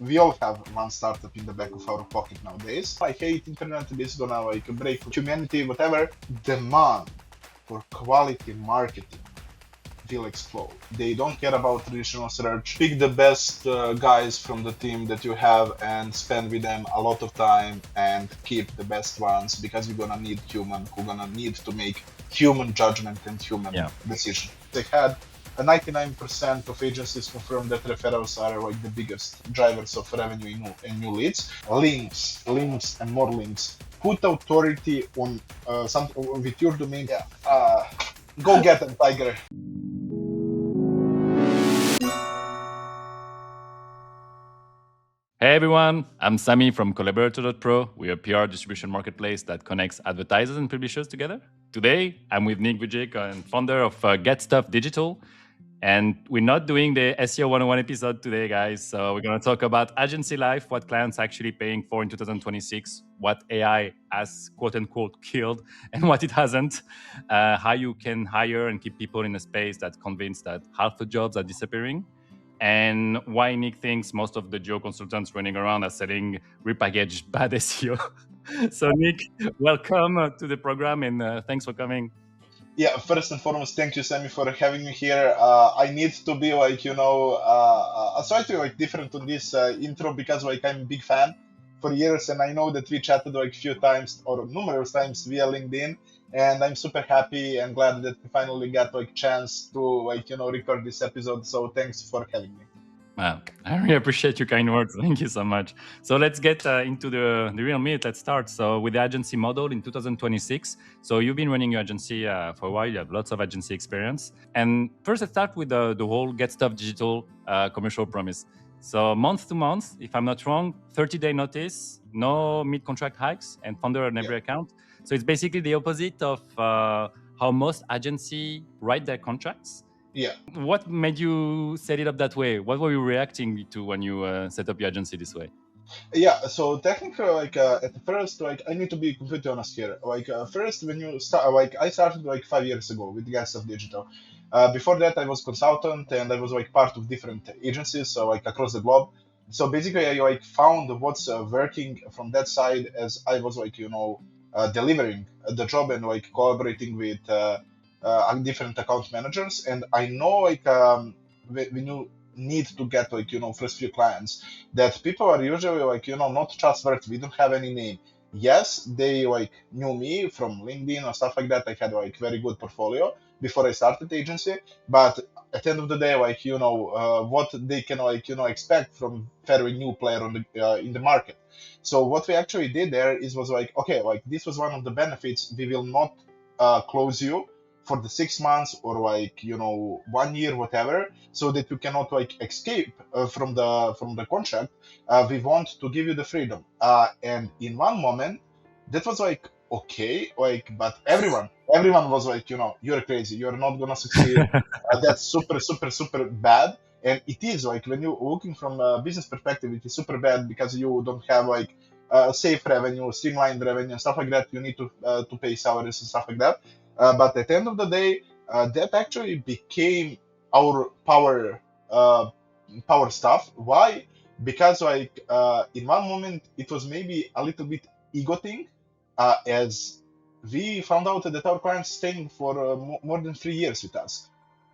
we all have one startup in the back of our pocket nowadays. I hate internet, it's gonna like break humanity, whatever. Demand for quality marketing will explode. They don't care about traditional search. Pick the best guys from the team that you have and spend with them a lot of time and keep the best ones, because you're gonna need human who gonna need to make human judgment and human decision. They had 99% of agencies confirm that referrals are like the biggest drivers of revenue in new leads. Links, and more links. Put authority on something with your domain. Go get them, Tiger. Hey everyone, I'm Samy from Collaborator.pro. We're a PR distribution marketplace that connects advertisers and publishers together. Today, I'm with Nik Vujic, and founder of Get Stuff Digital. And we're not doing the SEO 101 episode today, guys. So we're going to talk about agency life, what clients are actually paying for in 2026, what AI has quote unquote killed and what it hasn't, how you can hire and keep people in a space that's convinced that half the jobs are disappearing, and why Nik thinks most of the GEO consultants running around are selling repackaged bad SEO. So Nik, welcome to the program, and thanks for coming. Yeah, first and foremost, thank you, Samy, for having me here. I need to be like, slightly like different on this intro, because like I'm a big fan for years, and I know that we chatted like a few times or numerous times via LinkedIn, and I'm super happy and glad that we finally got like chance to like record this episode. So thanks for having me. Wow, I really appreciate your kind words. Thank you so much. So let's get into the real meat. Let's start. So with the agency model in 2026. So you've been running your agency for a while. You have lots of agency experience. And first, let's start with the whole Get Stuff Digital commercial promise. So month to month, if I'm not wrong, 30-day notice, no mid-contract hikes, and founder on every account. So it's basically the opposite of how most agency write their contracts. Yeah. What made you set it up that way? What were you reacting to when you set up your agency this way? Yeah, so technically, like at first, like I need to be completely honest here. Like first, when you start, like I started like 5 years ago with Gas of Digital. Before that, I was consultant and I was like part of different agencies, so like across the globe. So basically, I like found what's working from that side as I was like delivering the job and like collaborating with different account managers. And I know like when you need to get like first few clients, that people are usually like not trustworthy. We don't have any name. Yes, they like knew me from LinkedIn or stuff like that. I had like very good portfolio before I started the agency, but at the end of the day, like what they can like expect from very new player on the in the market. So what we actually did there was like, okay, like this was one of the benefits. We will not close you for the 6 months or like 1 year, whatever, so that you cannot like escape from the contract. We want to give you the freedom, and in one moment that was like okay, like, but everyone was like, you're crazy, you're not gonna succeed. That's super bad. And it is like, when you're looking from a business perspective, it is super bad, because you don't have like safe revenue, streamlined revenue, and stuff like that. You need to pay salaries and stuff like that. But at the end of the day, that actually became our power stuff. Why? Because like in one moment it was maybe a little bit ego thing, as we found out that our clients staying for more than 3 years with us.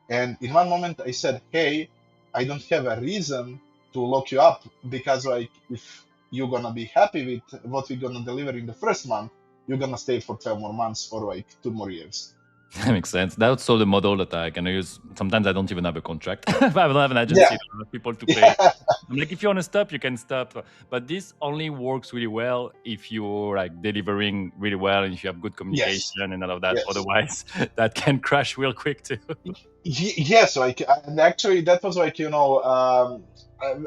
And in one moment I said, hey, I don't have a reason to lock you up, because like if you're gonna be happy with what we're gonna deliver in the first month, you're gonna stay for 12 more months or like 2 more years. That makes sense. That's also the model that I can use. Sometimes I don't even have a contract. I don't have an agency. Yeah. I don't have people to pay. I'm like, if you want to stop, you can stop. But this only works really well if you're like delivering really well and if you have good communication and all of that. Yes. Otherwise, that can crash real quick too. Yes, like, and actually that was like a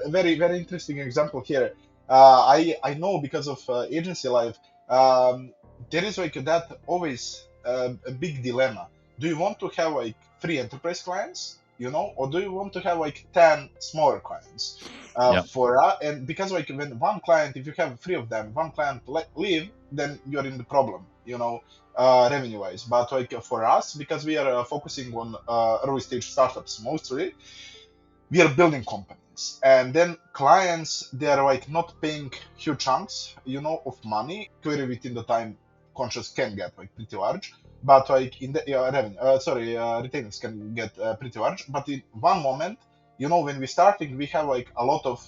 very interesting example here. I know, because of agency life, there is like that always a big dilemma. Do you want to have like 3 enterprise clients, or do you want to have like 10 smaller clients? And because like when one client, if you have 3 of them, one client leave, then you're in the problem, revenue wise. But like for us, because we are focusing on early stage startups mostly, we are building companies. And then clients, they are like not paying huge chunks, of money. Query within the time conscious can get like pretty large, but like in the retainers can get pretty large. But in one moment, when we starting, we have like a lot of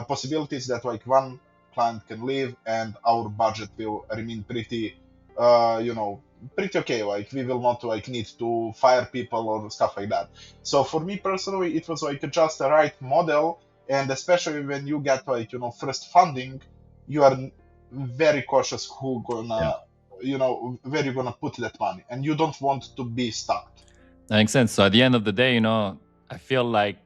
possibilities that like one client can leave and our budget will remain pretty, pretty okay. Like we will not like need to fire people or stuff like that. So for me personally, it was like just a right model, and especially when you get like first funding, you are very cautious who Yeah, gonna where you're gonna put that money, and you don't want to be stuck. that makes sense. So at the end of the day, I feel like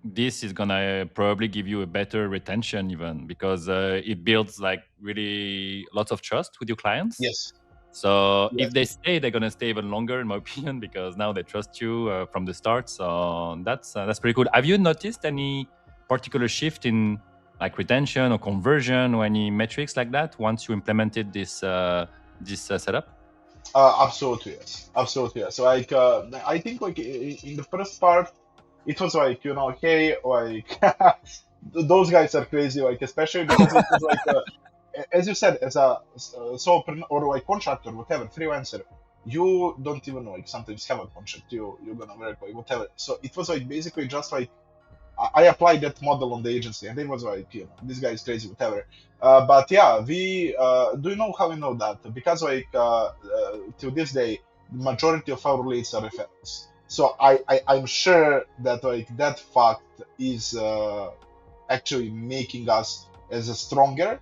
this is gonna probably give you a better retention even because it builds like really lots of trust with your clients. Yes. So Yes. if they stay, they're gonna stay even longer, in my opinion, because now they trust you from the start. So that's pretty cool. Have you noticed any particular shift in like retention or conversion or any metrics like that once you implemented this setup? Absolutely yes. Absolutely yes. Like I think like in the first part, it was like hey, like those guys are crazy, like especially because it was like as you said, as a solopreneur or like contractor, whatever, freelancer, you don't even like sometimes have a contract. You're gonna work like whatever. So it was like basically just like I applied that model on the agency, and it was like, this guy is crazy, whatever. But yeah, we do you know how we know that? Because like to this day, the majority of our leads are referrals. So I'm sure that like that fact is actually making us as a stronger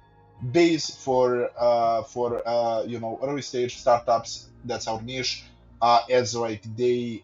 base for early stage startups. That's our niche. As like they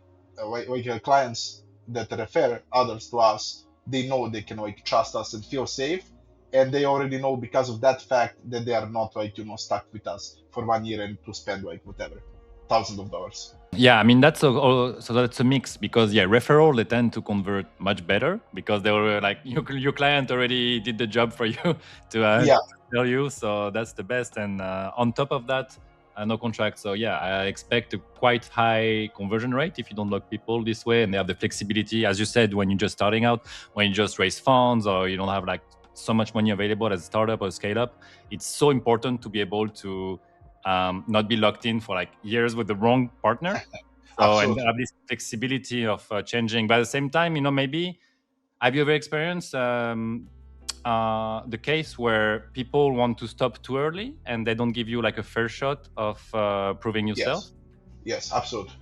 clients that refer others to us, they know they can like trust us and feel safe, and they already know because of that fact that they are not like stuck with us for 1 year and to spend like whatever thousands of dollars. Yeah, I mean so that's a mix because referral they tend to convert much better because they were like your client already did the job for you to Yeah, tell you, so that's the best. And on top of that, no contract. So yeah, I expect a quite high conversion rate if you don't lock people this way, and they have the flexibility, as you said, when you're just starting out, when you just raise funds or you don't have like so much money available as a startup or scale up. It's so important to be able to not be locked in for like years with the wrong partner. So, and absolutely. have this flexibility of changing. But at the same time, maybe have you ever experienced the case where people want to stop too early and they don't give you like a fair shot of proving yourself? Yes. Yes, absolutely,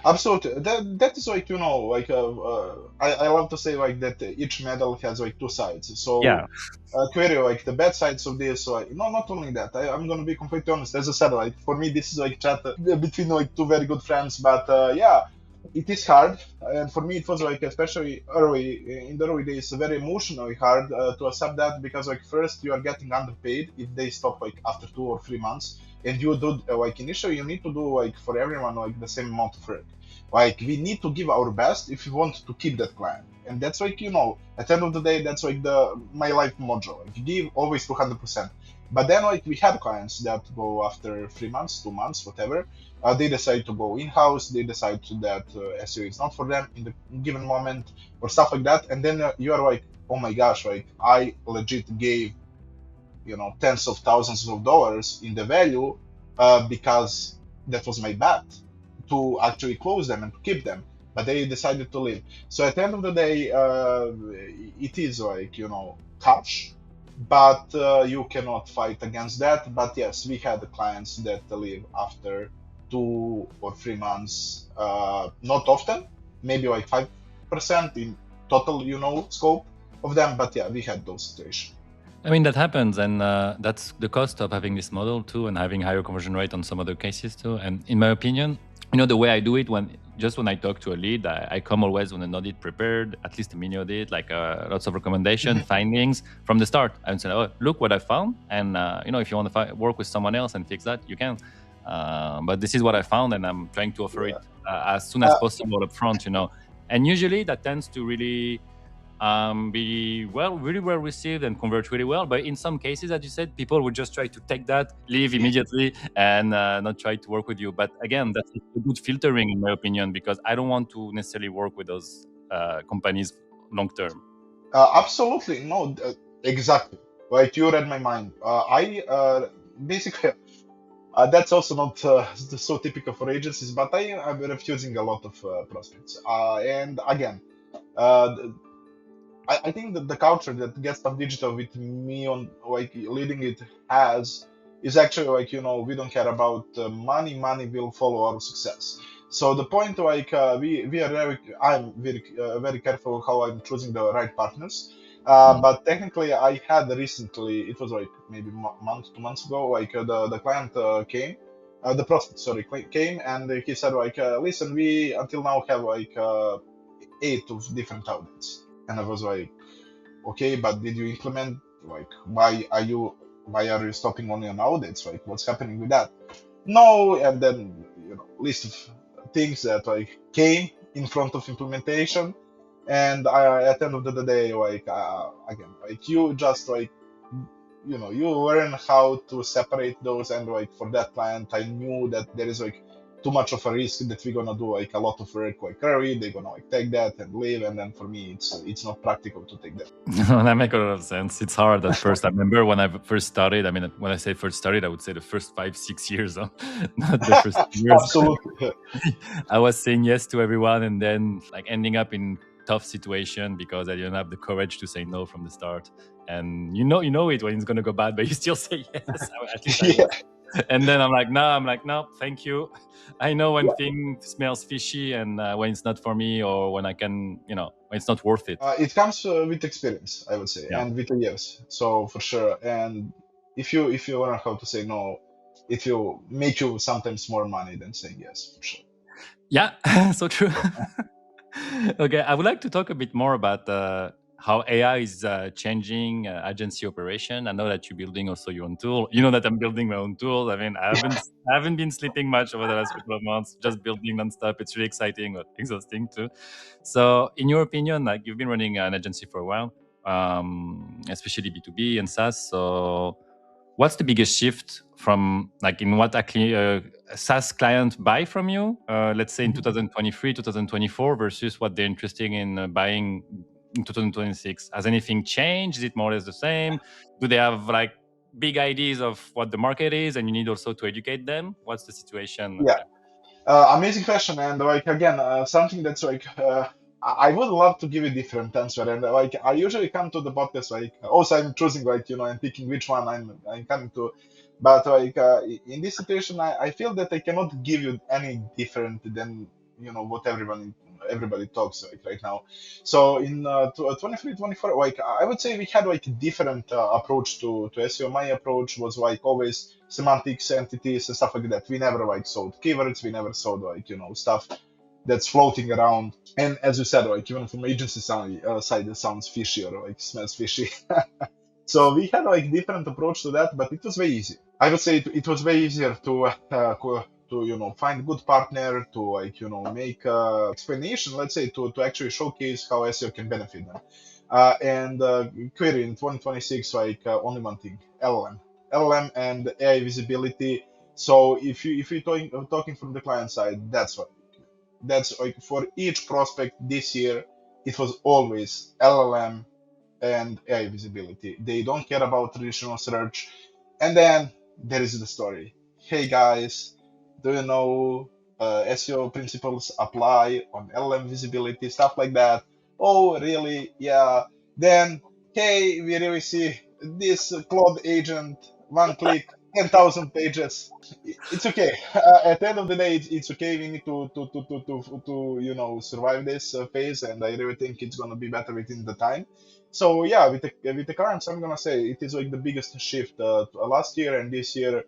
absolutely. That is like like I love to say like that each medal has like two sides. So Yeah. query like the bad sides of this. Like no, not only that. I'm gonna be completely honest. As I said, like for me, this is like chat between like two very good friends. But yeah, it is hard, and for me, it was like especially early in the early days, very emotionally hard to accept that because like first you are getting underpaid if they stop like after 2 or 3 months, and you do like initially you need to do like for everyone like the same amount of work. Like we need to give our best if we want to keep that client, and that's like at the end of the day, that's like the my life motto. Like give always 200%. But then like we had clients that go after 3 months, 2 months, whatever. They decide to go in-house. They decide that SEO is not for them in the given moment or stuff like that. And then you are like, oh my gosh, like I legit gave tens of thousands of dollars in the value because that was my bet to actually close them and to keep them, but they decided to leave. So at the end of the day, it is like harsh, but you cannot fight against that. But yes, we had clients that leave after 2 or 3 months, not often, maybe like 5% in total scope of them, but yeah, we had those situations. I mean, that happens, and that's the cost of having this model too, and having higher conversion rate on some other cases too. And in my opinion, the way I do it when I talk to a lead, I come always with an audit prepared, at least a mini audit, like lots of recommendation findings from the start. I would say, oh, look what I found, and if you want to work with someone else and fix that, you can. But this is what I found, and I'm trying to offer it as soon as possible up front. And usually that tends to really be really well received and convert really well. But in some cases, as you said, people would just try to take that, leave immediately, and not try to work with you. But again, that's a good filtering, in my opinion, because I don't want to necessarily work with those companies long term? Absolutely, no, exactly. Like you read my mind. I basically that's also not so typical for agencies, but I am refusing a lot of prospects. And again, uh, I think that the culture that Get Stuff Digital with me on like leading it has is actually like we don't care about money. Money will follow our success. So the point like we are I'm very careful how I'm choosing the right partners. But technically, I had recently it was like maybe month 2 months ago. Like the client came, the prospect sorry came and he said like listen, we until now have like 8 of different audits, and I was like, okay, but did you implement? Like, why are you stopping only on audits? Like, what's happening with that? No, and then list of things that like came in front of implementation, and at the end of the day, like again, like you just like you learn how to separate those, and like for that client, I knew that there is like too much of a risk that we're gonna do like a lot of work like early, they're gonna like take that and leave, and then for me it's not practical to take that. That makes a lot of sense. It's hard at first. I remember when I first started. I mean, when I say first started, I would say the first 5-6 years, huh? Not the first years. Absolutely. I was saying yes to everyone, and then like ending up in tough situation because I didn't have the courage to say no from the start. And you know it when it's gonna go bad, but you still say yes. At least I Yeah. was. And then I'm like, no, thank you. I know when things smells fishy and when it's not for me, or when I can, when it's not worth it. It comes with experience, I would say, Yeah. and with the years. So for sure, and if you learn how to say no, it will make you sometimes more money than saying yes, for sure. Yeah, so true. Okay, I would like to talk a bit more about how AI is changing agency operation. I know that you're building also your own tool. You know that I'm building my own tool. I mean, I haven't been sleeping much over the last couple of months, just building nonstop. It's really exciting but exhausting too. So, in your opinion, like you've been running an agency for a while, especially B2B and SaaS. So, what's the biggest shift from like in what actually a SaaS client buy from you, let's say in 2023, 2024 versus what they're interested in buying in 2026? Has anything changed? Is it more or less the same? Do they have like big ideas of what the market is and you need also to educate them? What's the situation? Yeah. Amazing question, and like again, something that's like I would love to give a different answer, and like I usually come to the podcast like also I'm choosing like and picking which one I'm coming to, but like in this situation I feel that I cannot give you any different than what everybody talks like right now. So in 23, 24, like I would say we had like a different approach to SEO. My approach was like always semantics, entities, and stuff like that. We never like sold keywords. We never sold like stuff that's floating around. And as you said, like even from agency side, it sounds fishy or like smells fishy. So we had like different approach to that, but it was very easy. I would say it was way easier to find good partner to like make explanation, let's say to actually showcase how SEO can benefit them. And query in 2026 like only one thing: LLM and AI visibility. So if you're talking from the client side, that's like for each prospect this year, it was always LLM and AI visibility. They don't care about traditional search. And then there is the story. Hey guys, do you know SEO principles apply on LLM visibility, stuff like that? Oh, really? Yeah. Then, hey, we really see this Claude agent, one click, 10,000 pages. It's okay. At the end of the day, it's okay. We need to survive this phase, and I really think it's gonna be better within the time. So yeah, with the currents, I'm gonna say it is like the biggest shift last year and this year,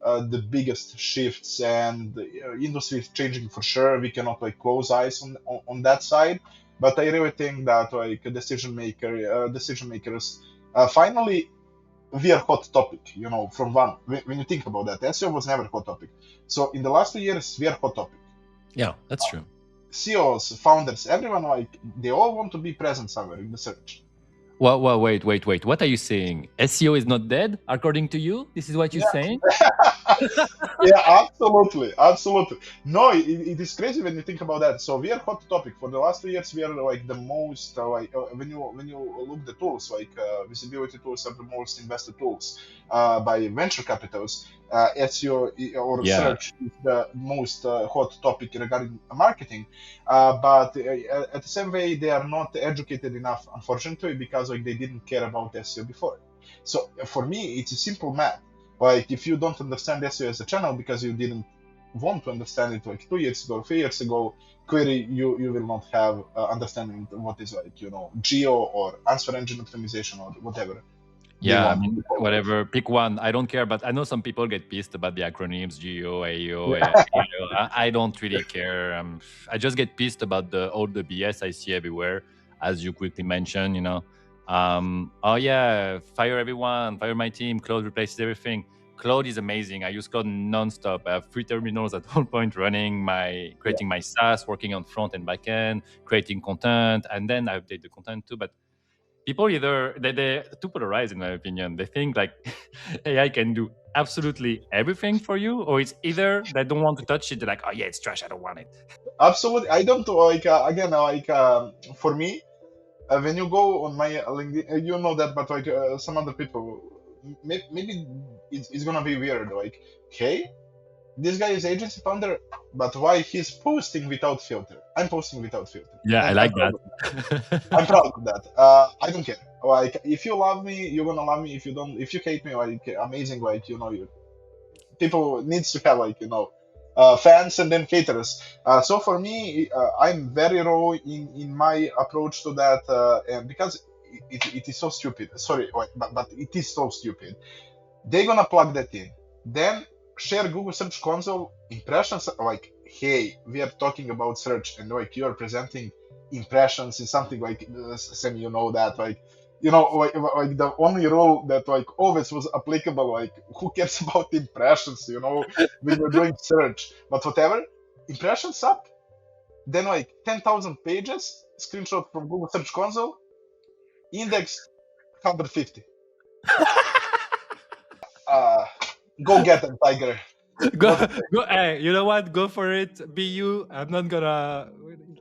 the biggest shifts, and the industry is changing for sure. We cannot like close eyes on that side, but I really think that like decision makers finally we are hot topic. From one when you think about that, SEO was never hot topic. So in the last 2 years, we are hot topic. Yeah, that's true. CEOs, founders, everyone like they all want to be present somewhere in the search. Well, wait. What are you saying? SEO is not dead, according to you? This is what you're saying? Yeah, absolutely, absolutely. No, it is crazy when you think about that. So we are hot topic for the last 2 years. We are like the most when you look the tools like visibility tools are the most invested tools by venture capitals. SEO or Yeah. search is the most hot topic regarding marketing. But at the same way, they are not educated enough, unfortunately, because like they didn't care about SEO before. So for me, it's a simple math. Like if you don't understand SEO as a channel because you didn't want to understand it like 2 years ago, 3 years ago, clearly you will not have understanding what is like GEO or answer engine optimization or whatever they Yeah, I want mean, to call it. whatever, pick one. I don't care, but I know some people get pissed about the acronyms GEO, AEO, Yeah, AEO. I don't really care. I just get pissed about all the BS I see everywhere, as you quickly mentioned. Oh yeah, fire everyone, fire my team. Cloud replaces everything. Cloud is amazing. I use Cloud nonstop. I have 3 terminals at all point running yeah, creating my SaaS, working on front and back end, creating content, and then I update the content too. But people either they're too polarized in my opinion. They think like AI can do absolutely everything for you, or it's either they don't want to touch it, they're like, oh yeah, it's trash, I don't want it. absolutely. I don't like again like for me when you go on my LinkedIn, you know that, but like some other people, maybe it's gonna be weird. Like, hey, this guy is agency founder, but why he's posting without filter? I'm posting without filter, Yeah, I and I'm like proud that. of that. I'm proud of that. I don't care. Like, if you love me, you're gonna love me. If you don't, if you hate me, like, amazing. Like, people needs to have like fans and then haters. So for me, I'm very raw in my approach to that, and because it is so stupid. Sorry, like, but it is so stupid. They're gonna plug that in, then share Google Search Console impressions. Like, hey, we are talking about search, and like you are presenting impressions is something like Samy, you know that, like, like the only rule that like always was applicable. Like, who cares about impressions, when you're doing search? But whatever, impressions up, then like 10,000 pages, screenshot from Google Search Console, indexed 150. Uh, go get them, Tiger. go, What go. Hey, you know what? Go for it. Be you. I'm not gonna.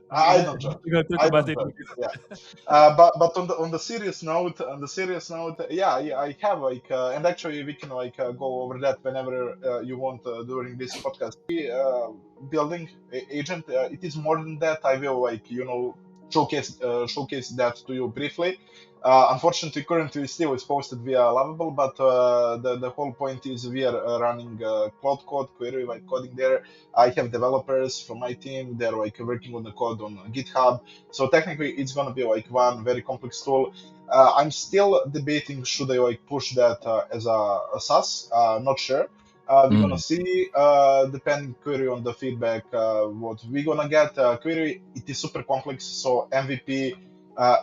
I We're don't judge. gonna talk I about don't it. judge. Yeah. But on the serious note, yeah, I have like, and actually we can like go over that whenever you want during this podcast. Building agent, it is more than that. I will like showcase that to you briefly. Unfortunately, currently still it's posted via Lovable, but the whole point is we are running cloud code query like coding there. I have developers from my team. They're like working on the code on GitHub. So technically, it's gonna be like one very complex tool. I'm still debating should I like push that as a SaaS. Not sure. We're gonna Mm. see. Depending query on the feedback, what we're gonna get. Query it is super complex, so MVP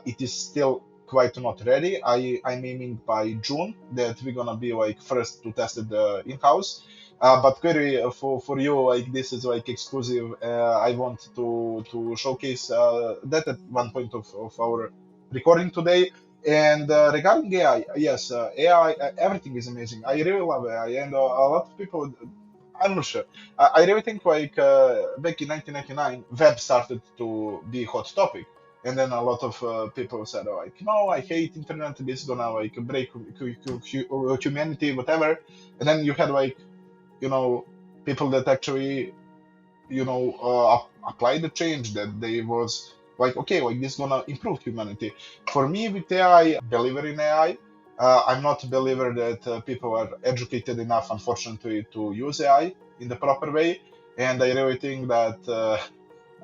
it is still quite not ready. I'm aiming by June that we're gonna be like first to test it in house. But query for you, like this is like exclusive. I want to showcase that at one point of our recording today. And regarding AI, yes, AI, everything is amazing. I really love AI, and a lot of people. I'm not sure. I really think like back in 1999, web started to be hot topic, and then a lot of people said like, no, I hate internet. This is gonna like break humanity, whatever. And then you had like people that actually apply the change that they was like, okay, like this is gonna improve humanity. For me with AI, believer in AI. I'm not a believer that people are educated enough, unfortunately, to use AI in the proper way. And I really think that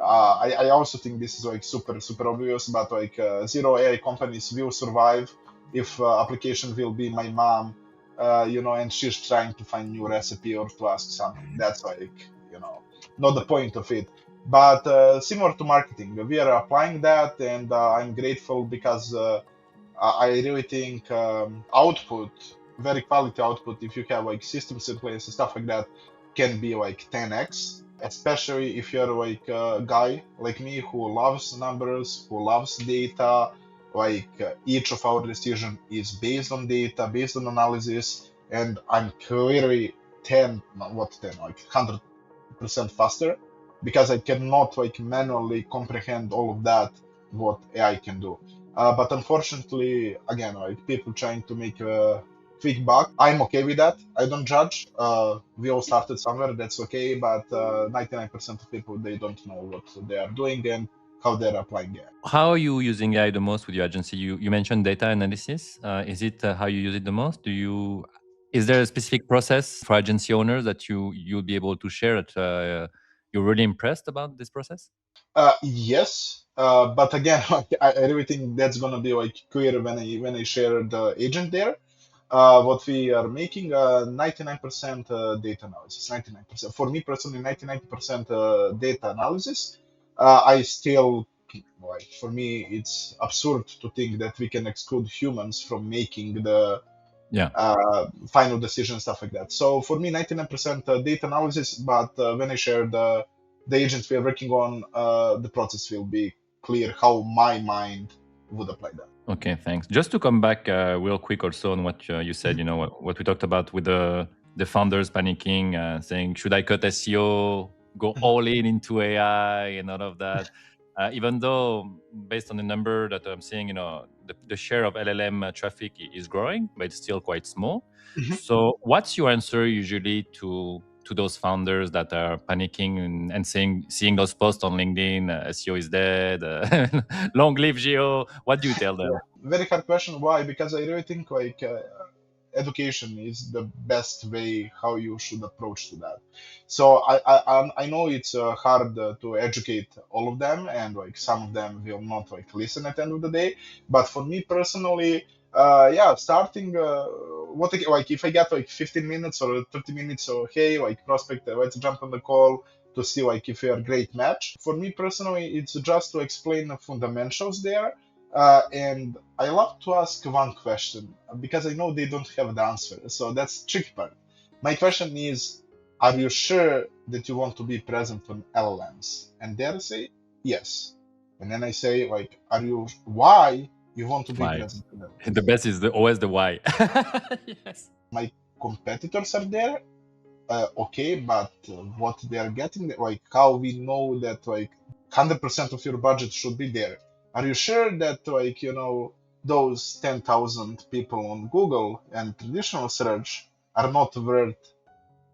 I also think this is like super obvious, but like zero AI companies will survive if application will be my mom, and she's trying to find new recipe or to ask something. That's like, not the point of it. But similar to marketing, we are applying that, and I'm grateful because I really think output, very quality output, if you have like systems in place and stuff like that, can be like 10x. Especially if you're like a guy like me who loves numbers, who loves data, each of our decision is based on data, based on analysis, and I'm clearly 100% faster, because I cannot manually comprehend all of that what AI can do. But unfortunately, again, people trying to make a quick buck. I'm okay with that. I don't judge. We all started somewhere. That's okay. But 99% of people, they don't know what they are doing and how they're applying it. How are you using AI the most with your agency? You mentioned data analysis. Is it how you use it the most? Is there a specific process for agency owners that you'll be able to share that you're really impressed about this process? Yes, but again, I really think that's gonna be clear when I share the agent there. What we are making 99% data analysis. 99%. For me personally, 99% data analysis. I still for me it's absurd to think that we can exclude humans from making the Yeah. final decision, stuff like that. So for me, 99% data analysis, but when I share the agents we are working on, the process will be clear how my mind would apply that. Okay, thanks. Just to come back real quick also on what you said, what we talked about with the founders panicking, saying, should I cut SEO, go all in into AI and all of that? Even though based on the number that I'm seeing, the share of LLM traffic is growing, but it's still quite small. Mhm. So what's your answer usually to those founders that are panicking and seeing those posts on LinkedIn, SEO is dead, long live GEO? What do you tell them? Yeah, very hard question. Why? Because I really think education is the best way how you should approach to that. So I know it's hard to educate all of them, and some of them will not listen at the end of the day. But for me personally, yeah, starting what if I get 15 minutes or 30 minutes, so hey, prospect, let's jump on the call to see if we are a great match. For me personally, it's just to explain the fundamentals there. And I love to ask one question because I know they don't have the answer. So that's the tricky part. My question is, are you sure that you want to be present on LLMs? And they say yes. And then I say, why you want to be Why? present on LLMs? The best is always the why. Yes. My competitors are there, okay, but what they are getting, how we know that 100% of your budget should be there. Are you sure that those 10,000 people on Google and traditional search are not worth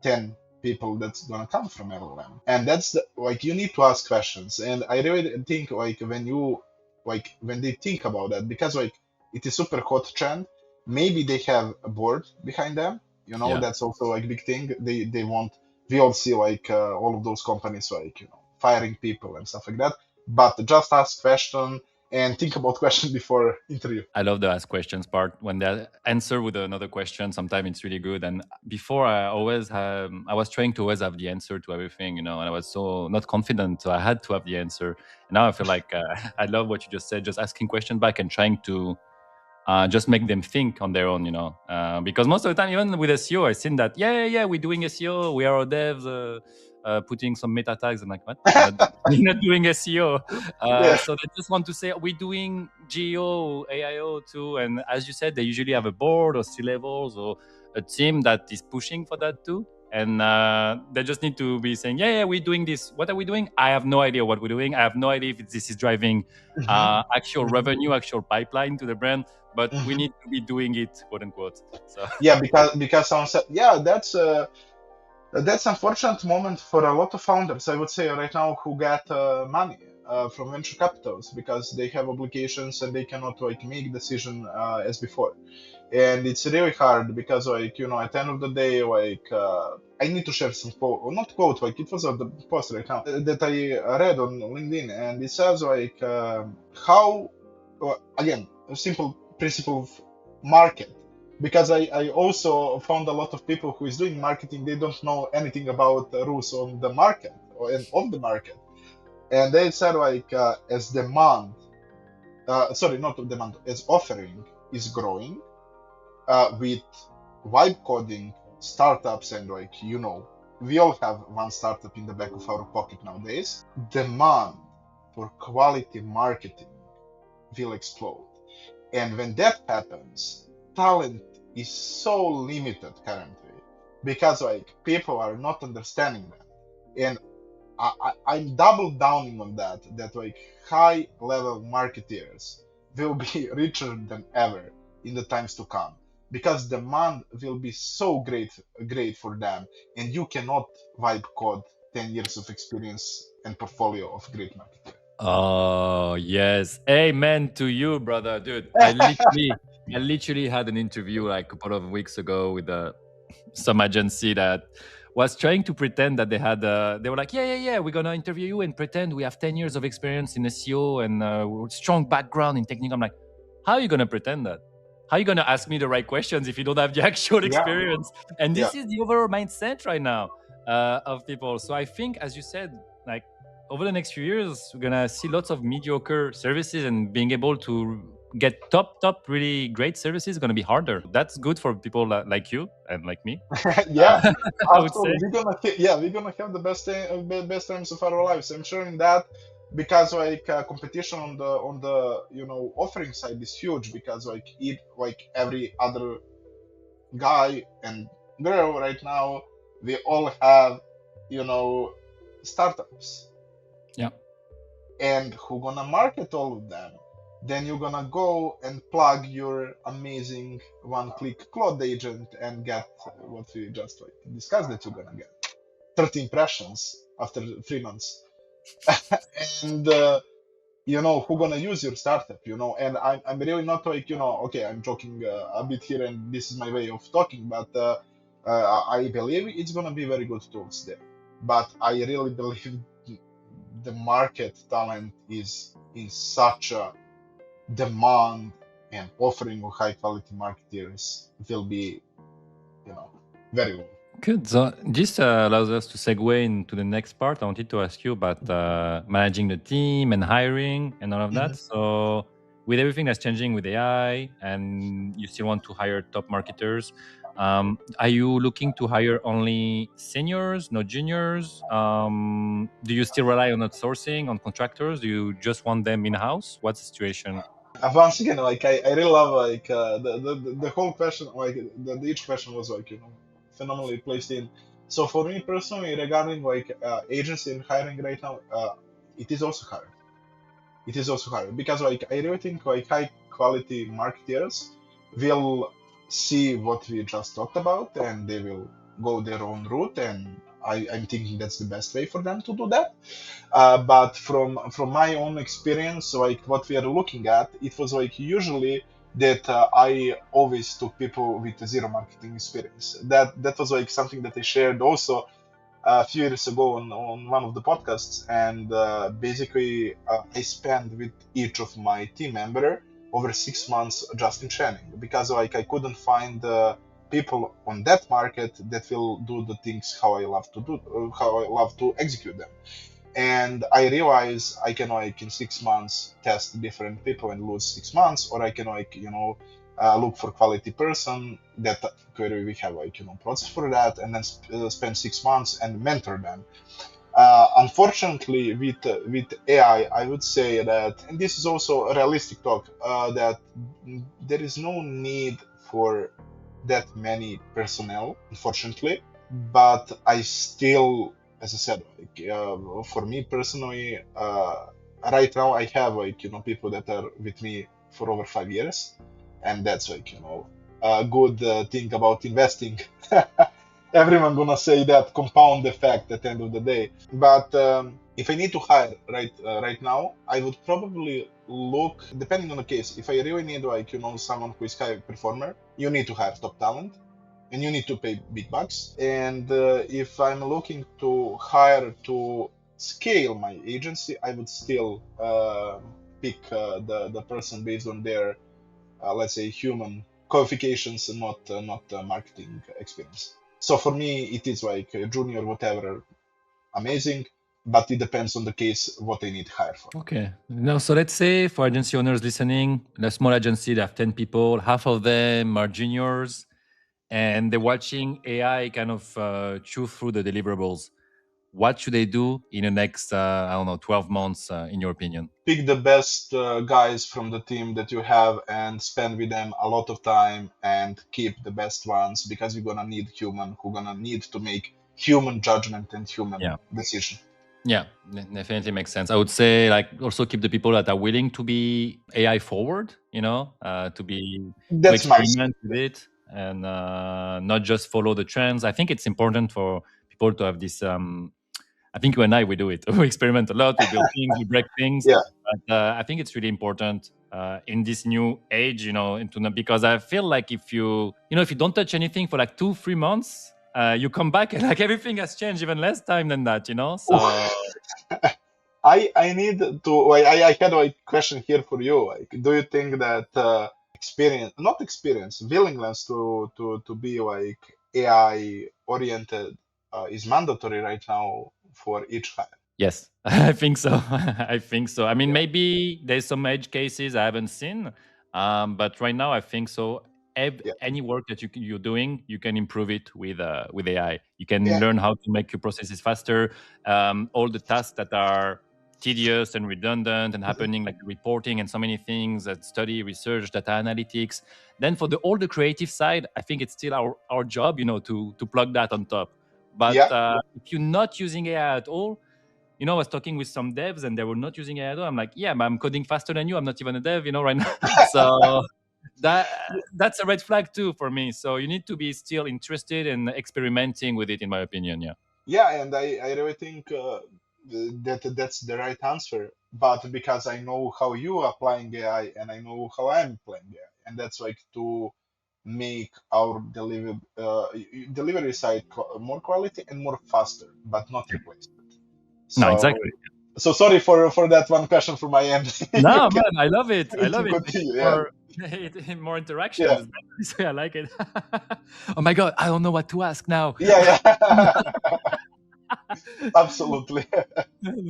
10 people that's gonna come from LLM? And that's you need to ask questions. And I really think when they think about that, because it is super hot trend, maybe they have a board behind them. Yeah. That's also a big thing. They want, we all see all of those companies firing people and stuff like that. But just ask question and think about question before interview. I love the ask questions part. When they answer with another question, sometimes it's really good. And before, I was trying to always have the answer to everything, and I was so not confident, so I had to have the answer. And now I feel like I love what you just said, just asking questions back and trying to just make them think on their own, because most of the time, even with SEO, I've seen that, we're doing SEO, we are our devs, putting some meta tags. I'm like, what? We're not doing SEO. Yeah. So they just want to say, we're doing GEO, AIO too. And as you said, they usually have a board or C-levels or a team that is pushing for that too. And they just need to be saying, we're doing this. What are we doing? I have no idea what we're doing. I have no idea if this is driving actual revenue, actual pipeline to the brand, but we need to be doing it, quote unquote. So yeah, because someone said, that's unfortunate moment for a lot of founders, I would say, right now, who get money from venture capitals because they have obligations and they cannot make decision as before. And it's really hard because at the end of the day, I need to share some quote, or not quote, it was the post right now that I read on LinkedIn, and it says how, again, a simple principle of market. Because I also found a lot of people who is doing marketing, they don't know anything about rules on the market and of the market. And they said as demand, sorry, not demand, as offering is growing, with vibe coding, startups, and we all have one startup in the back of our pocket nowadays. Demand for quality marketing will explode. And when that happens, talent is so limited currently because like people are not understanding that. And I'm double downing on that like high level marketeers will be richer than ever in the times to come because demand will be so great for them, and you cannot vibe code 10 years of experience and portfolio of great marketer. Oh yes, amen to you, brother, dude. I literally had an interview like a couple of weeks ago with some agency that was trying to pretend that they had. They were like, yeah, we're gonna interview you and pretend we have 10 years of experience in SEO and strong background in technique. I'm like, how are you gonna pretend that? How are you gonna ask me the right questions if you don't have the actual Yeah, experience? And yeah. this is the overall mindset right now of people. So I think, as you said, like over the next few years, we're gonna see lots of mediocre services, and being able to get top, really great services is gonna be harder. That's good for people like you and like me. Yeah, I would say. absolutely. We're gonna have the best times of our lives. I'm sure in that because like competition on the offering side is huge because like every other guy and girl right now we all have you know startups, Yeah. and who gonna market all of them. Then you're gonna go and plug your amazing one-click Claude agent and get what we just like discussed that you're gonna get 30 impressions after 3 months. And who gonna use your startup, and I'm really not like okay, I'm joking a bit here and this is my way of talking, but I believe it's gonna be very good tools there, but I really believe the market talent is in such a demand, and offering of high quality marketeers will be very low. Good. So this allows us to segue into the next part. I wanted to ask you about managing the team and hiring and all of that. Mhm. So with everything that's changing with AI, and you still want to hire top marketers, are you looking to hire only seniors, no juniors? Do you still rely on outsourcing, on contractors? Do you just want them in house? What's the situation? Once again, like I really love like the whole question, like each question was like phenomenally placed in. So for me personally, regarding like agency and hiring right now, it is also hard. It is also hard because like I really think like high quality marketers will see what we just talked about and they will go their own route, and I'm thinking that's the best way for them to do that. But from my own experience, like what we are looking at, it was like usually that I always took people with zero marketing experience. That was like something that I shared also a few years ago on one of the podcasts, and basically I spent with each of my team member over 6 months just in training because like I couldn't find people on that market that will do the things how I love to do, how I love to execute them. And I realize I can like in 6 months test different people and lose 6 months, or I can like look for quality person that query we have like process for that, and then spend 6 months and mentor them. Unfortunately, with AI, I would say that, and this is also a realistic talk, that there is no need for that many personnel, unfortunately. But I still, as I said, like for me personally, right now I have like people that are with me for over 5 years, and that's like a good thing about investing. Everyone gonna say that compound effect at the end of the day. But if I need to hire right now, I would probably look depending on the case. If I really need like someone who is high performer, you need to hire top talent and you need to pay big bucks. And if I'm looking to hire to scale my agency, I would still pick the person based on their let's say human qualifications and not marketing experience. So for me, it is like a junior, whatever, amazing, but it depends on the case what I need to hire for. Okay. Now, so let's say for agency owners listening, a small agency, they have 10 people, half of them are juniors, and they're watching AI kind of chew through the deliverables. what should they do in the next, 12 months, in your opinion? Pick the best guys from the team that you have and spend with them a lot of time and keep the best ones, because you're gonna need human who gonna need to make human judgment and human Yeah. decision. Yeah, definitely makes sense. I would say like also keep the people that are willing to be AI forward, to That's my experiment with it and not just follow the trends. I think it's important for people to have this. I think you and I, we do it. We experiment a lot. We build things, we break things. Yeah. But I think it's really important in this new age, because I feel like if you don't touch anything for like 2-3 months, you come back and like everything has changed even less time than that, So I need to. I had a question here for you. Like, do you think that not experience, willingness to be like AI oriented is mandatory right now for each hire? yes, I think so. I think so. I mean, maybe there's some edge cases I haven't seen, but right now I think so. Yeah. Any work that you're doing, you can improve it with AI. You can Yeah. learn how to make your processes faster. All the tasks that are tedious and redundant and happening, like reporting and so many things, that study, research, data analytics. Then for all the creative side, I think it's still our job, to plug that on top. But Yeah. if you're not using AI at all, I was talking with some devs and they were not using AI at all. I'm like, yeah, but I'm coding faster than you. I'm not even a dev, right now. So that's a red flag too for me. So you need to be still interested in experimenting with it, in my opinion. Yeah. Yeah, and I really think that's the right answer. But because I know how you are applying AI and I know how I'm applying AI, and that's like to make our delivery side more quality and more faster, but not replace it. No, So exactly. so sorry for that one question from my end. You No, can man, I love it. I you love can it. continue. Yeah. More Yeah. interactions. This way I like it. Oh my God, I don't know what to ask now. Yeah. Absolutely.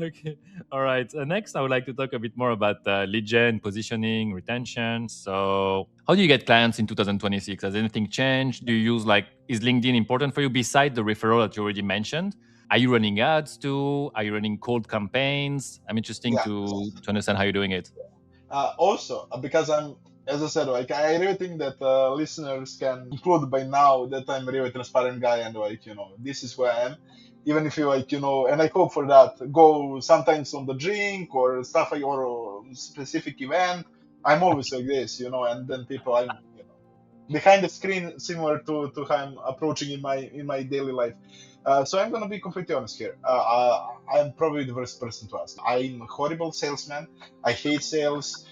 Okay. All right. Next, I would like to talk a bit more about lead gen, positioning, retention. So, how do you get clients in 2026? Has anything changed? Do you use is LinkedIn important for you besides the referral that you already mentioned? Are you running ads too? Are you running cold campaigns? I'm interesting Yeah. to understand how you're doing it. Also, because as I said, like I really think that listeners can include by now that I'm a really transparent guy and like this is who I am. Even if you like and I hope for that go sometimes on the drink or stuff like or a specific event. I'm always like this, and then people I'm behind the screen similar to how I'm approaching in my daily life. So I'm gonna be completely honest here. I'm probably the worst person to ask. I'm a horrible salesman. I hate sales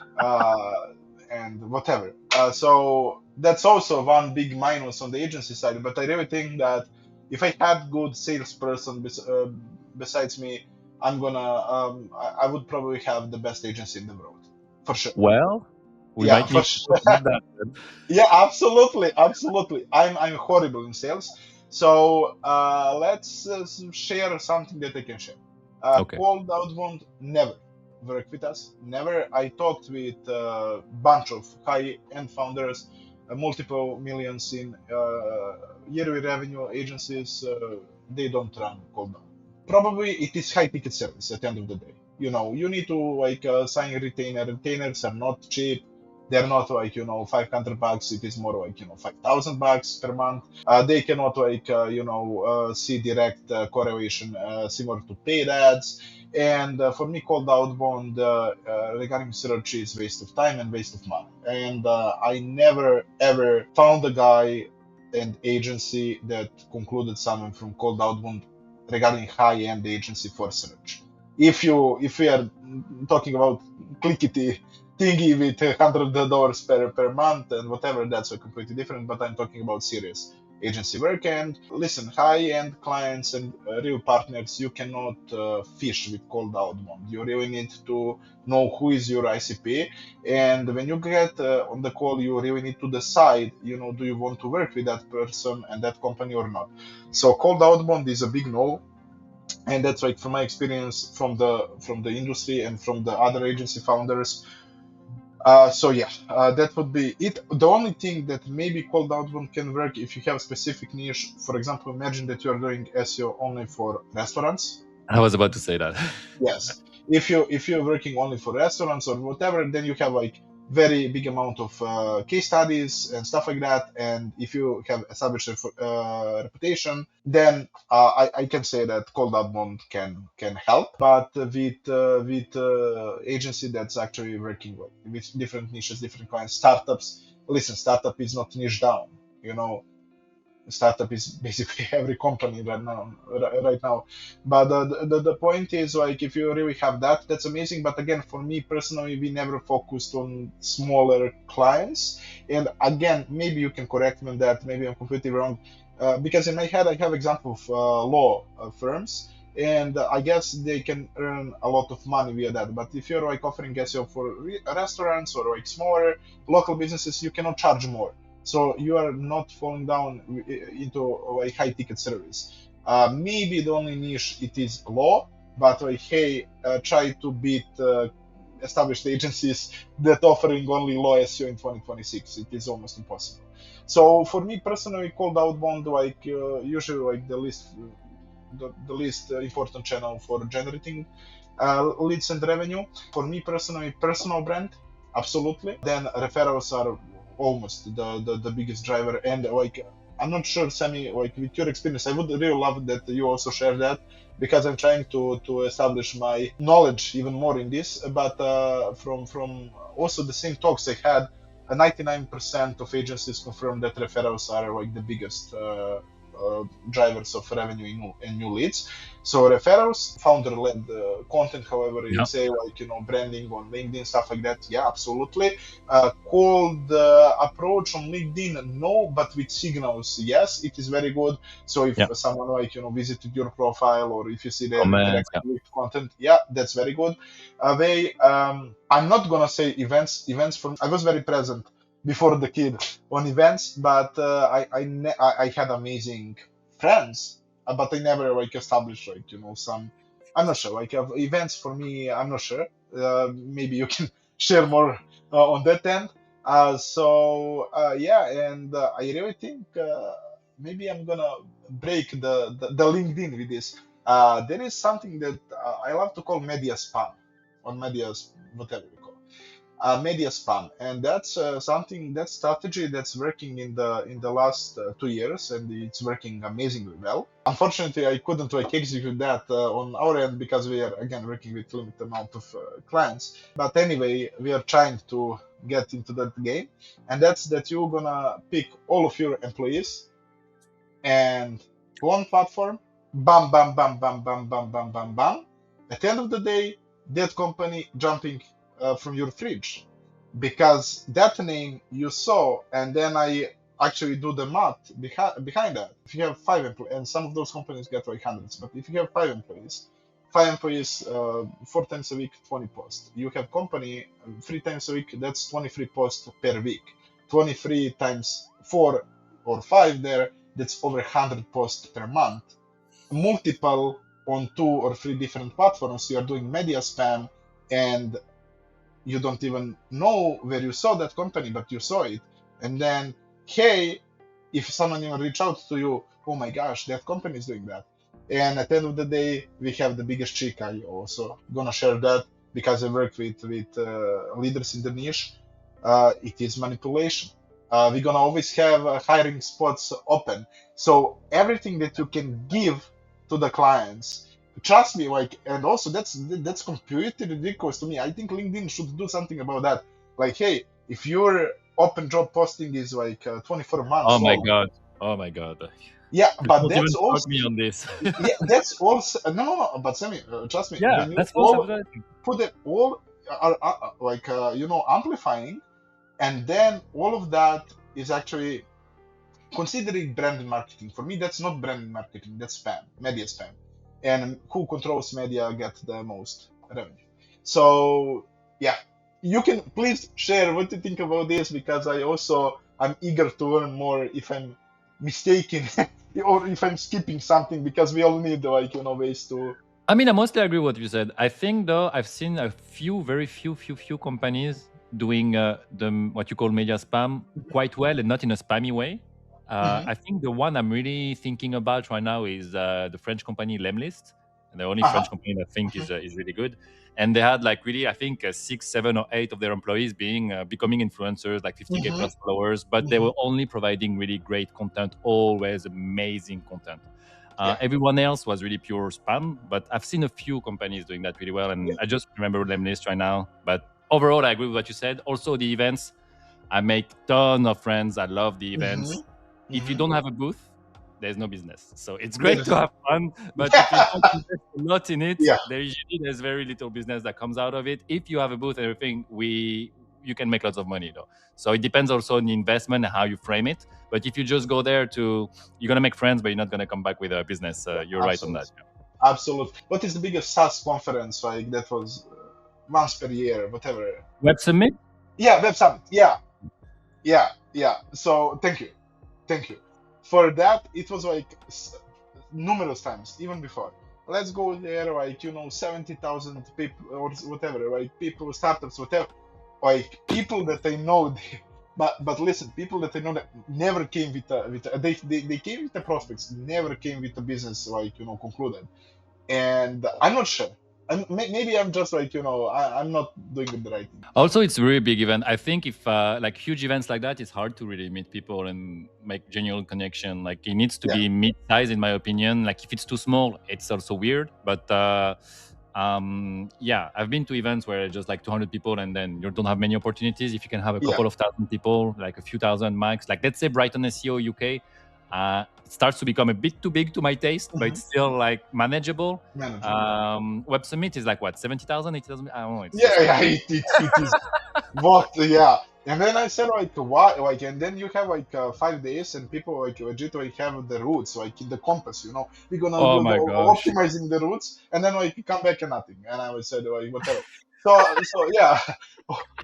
and whatever. So that's also one big minus on the agency side. But I really think that if I had good salesperson besides me, I would probably have the best agency in the world for sure. Well, we Yeah, might for need sure. to add that. Yeah, absolutely, absolutely. I'm horrible in sales. So let's share something that I can share. Okay. Cold outbound never work with us. Never. I talked with a bunch of high-end founders, multiple millions in yearly revenue agencies. They don't run cold outbound. Probably it is high-ticket service at the end of the day. You need to like sign a retainer. Retainers are not cheap. They're not like $500. It is more like $5,000 per month. They cannot like see direct correlation similar to paid ads. And for me, cold outbound regarding search is waste of time and waste of money. And I never ever found a guy and agency that concluded someone from cold outbound regarding high-end agency for search. If we are talking about clickety thingy with $100 per month and whatever, that's a completely different. But I'm talking about serious agency work. And listen, high-end clients and real partners, you cannot fish with cold outbound. You really need to know who is your ICP, and when you get on the call, you really need to decide, do you want to work with that person and that company or not. So cold outbound is a big no. And that's like from my experience from the industry and from the other agency founders, That would be it. The only thing that maybe cold outbound can work if you have a specific niche. For example, imagine that you are doing SEO only for restaurants. I was about to say that. Yes. If you're working only for restaurants or whatever, then you have like very big amount of case studies and stuff like that. And if you have established a reputation, then I can say that cold outbound can help. But with agency that's actually working with different niches, different clients, startups. Listen, startup is not niche down. You know, startup is basically every company right now. But the point is, like, if you really have that, that's amazing. But again, for me personally, we never focused on smaller clients. And again, maybe you can correct me on that, maybe I'm completely wrong, because in my head I have example of law firms, and I guess they can earn a lot of money via that. But if you're like offering SEO for restaurants or like smaller local businesses, you cannot charge more, so you are not falling down into a high ticket service. Maybe the only niche it is law, but like, hey, try to beat established agencies that offering only law SEO in 2026. It is almost impossible. So for me personally, cold outbound, like usually like the least important channel for generating leads and revenue. For me personally, personal brand, absolutely. Then referrals are almost the biggest driver. And like, I'm not sure, Samy, like with your experience, I would really love that you also share that, because I'm trying to establish my knowledge even more in this. But from also the same talks I had, 99% of agencies confirm that referrals are like the biggest drivers of revenue in new leads. So referrals, founder-led content, however you say, like, branding on LinkedIn, stuff like that. Yeah, absolutely. Cold approach on LinkedIn, no, but with signals, yes, it is very good. So if someone like visited your profile, or if you see their interactive content, yeah, that's very good. I'm not gonna say events. Events for me, I was very present before the kid on events, but I had amazing friends, but I never like established like some. I'm not sure, like events for me. I'm not sure. Maybe you can share more on that end. And I really think maybe I'm gonna break the LinkedIn with this. There is something that I love to call media spam, on medias, whatever you call media spam, and that's that strategy that's working in the last 2 years, and it's working amazingly well. Unfortunately, I couldn't like execute that on our end, because we are again working with limited amount of clients. But anyway, we are trying to get into that game, and that's that you're gonna pick all of your employees and one platform, bam, bam, bam, bam, bam, bam, bam, bam, bam. At the end of the day, that company jumping from your fridge, because that name you saw, and then I actually do the math behind that. If you have 5 employees, and some of those companies get like hundreds, but if you have 5 employees, 4 times a week, 20 posts. You have company 3 times a week, that's 23 posts per week. 23 times 4 or 5 there, that's over 100 posts per month. Multiple on 2 or 3 different platforms, you are doing media spam, and you don't even know where you saw that company, but you saw it. And then, hey, if someone even reach out to you, oh my gosh, that company is doing that. And at the end of the day, we have the biggest trick. I also gonna share that, because I work with leaders in the niche. It is manipulation. We're gonna always have hiring spots open. So everything that you can give to the clients, trust me, like, and also that's completely ridiculous to me. I think LinkedIn should do something about that. Like, hey, if your open job posting is like 24 months long. Oh my god. Yeah, but Don't even that's also start me on this. yeah, that's also no. But Sammy, trust me, Yeah, when you that's false all advertising. put it all are like amplifying, and then all of that is actually considering brand marketing. For me, that's not brand marketing, that's spam, media spam. And who controls media gets the most revenue. So yeah, you can please share what you think about this, because I'm eager to learn more if I'm mistaken or if I'm skipping something, because we all need like ways to. I mean, I mostly agree with what you said. I think though, I've seen a few, very few companies doing what you call media spam quite well and not in a spammy way. Mm-hmm. I think the one I'm really thinking about right now is the French company Lemlist, and the only Uh-huh. French company that I think is really good. And they had like really, I think 6, 7, or 8 of their employees being becoming influencers, like 50K Mm-hmm. plus followers, but they Mm-hmm. were only providing really great content, always amazing content. Yeah. Everyone else was really pure spam, but I've seen a few companies doing that really well, Yeah. and I just remember Lemlist right now. But overall, I agree with what you said. Also, the events, I make ton of friends. I love the Mm-hmm. events. If you Mm-hmm. don't have a booth, there's no business. So it's There great is to have fun, but if you don't invest a lot in it, yeah. there's very little business that comes out of it. If you have a booth and everything, you can make lots of money though. So it depends also on the investment and how you frame it. But if you just go there you're gonna make friends, but you're not gonna come back with a business. You're right on Absolutely. that. Absolutely. What is the biggest SaaS conference like that was once per year, whatever? Web Summit? Yeah, Web Summit. Yeah. Yeah. Yeah. So thank you. For that, it was like numerous times, even before. Let's go there, like 70,000 people or whatever, like people, startups, whatever, like people that I know. But listen, people that I know that never came they came with the prospects, never came with the business like concluded. And I'm not sure. Maybe I'm just like I'm not doing it the right thing. Also, it's a really big event. I think if like huge events like that, it's hard to really meet people and make genuine connection. Like it needs to Yeah. be mid-size, in my opinion. Like if it's too small, it's also weird. But yeah, I've been to events where it's just like 200 people, and then you don't have many opportunities. If you can have a Yeah. couple of thousand people, like a few thousand max, like let's say Brighton SEO UK, it starts to become a bit too big to my taste, but Mm-hmm. it's still like manageable. Manageable. Web Summit is like what, 70,000, 80,000? I don't know. It's Yeah, just yeah, crazy. it is. What? Yeah. And then I said like why like and then you have like 5 days and people like legit like have the routes like in the compass, we're gonna Oh go my gosh. optimizing the routes and then like come back and nothing. And I would say like whatever. So yeah,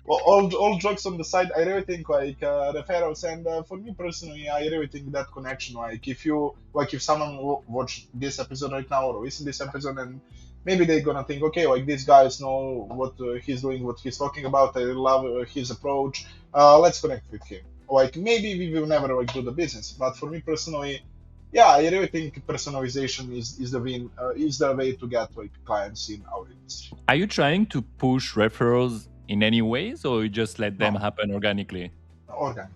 all jokes on the side, I really think like referrals and for me personally, I really think that connection like if someone watch this episode right now or listen this episode and maybe they're gonna think, okay, like these guys know what he's doing, what he's talking about. I love his approach. Let's connect with him. Like maybe we will never like do the business, but for me personally, yeah, I really think personalization is the win, is the way to get like clients in our industry. Are you trying to push referrals in any ways, or you just let them No, happen organically? organic.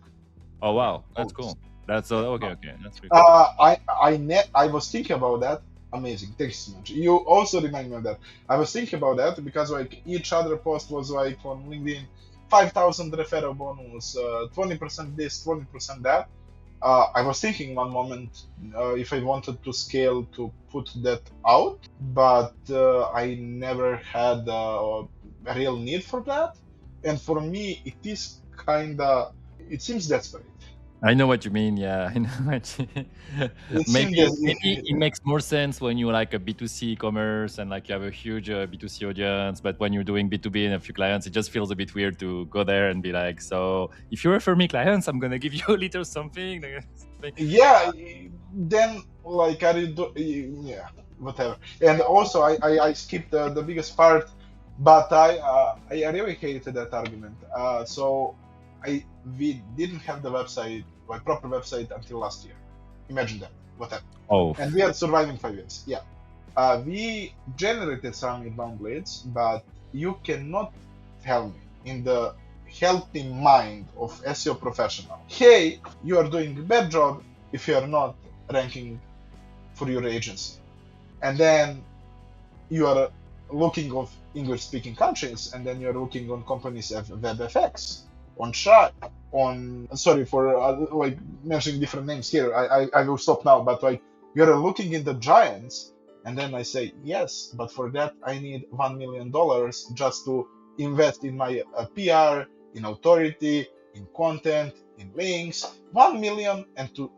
Oh wow, that's Always. cool. That's Yeah, okay, no. okay, that's pretty cool. I was thinking about that. Amazing, thanks so much. You also remind me of that. I was thinking about that because like each other post was like on LinkedIn, 5,000 referral bonus, 20% this, 20% that. I was thinking one moment if I wanted to scale to put that out, but I never had a real need for that. And for me, it is kinda. It seems desperate. I know what you mean. Yeah, I know what you It seems maybe it that. makes more sense when you like a B2C commerce and like you have a huge B2C audience. But when you're doing B2B and a few clients, it just feels a bit weird to go there and be like, so if you refer me clients, I'm gonna give you a little something. Yeah, then like I do, yeah, whatever. And also I skipped the biggest part, but I really hated that argument. So we didn't have the website, like proper website until last year. Imagine that, whatever. Oh, And we are surviving 5 years. Yeah. We generated some inbound leads, but you cannot tell me in the healthy mind of SEO professional, hey, you are doing a bad job if you are not ranking for your agency. And then you are looking of English speaking countries, and then you're looking on companies of WebFX, on Stripe, on sorry for like mentioning different names here. I will stop now, but like you're looking in the giants, and then I say yes, but for that I need $1 million just to invest in my PR, in authority, in content, in links. 1 million, and to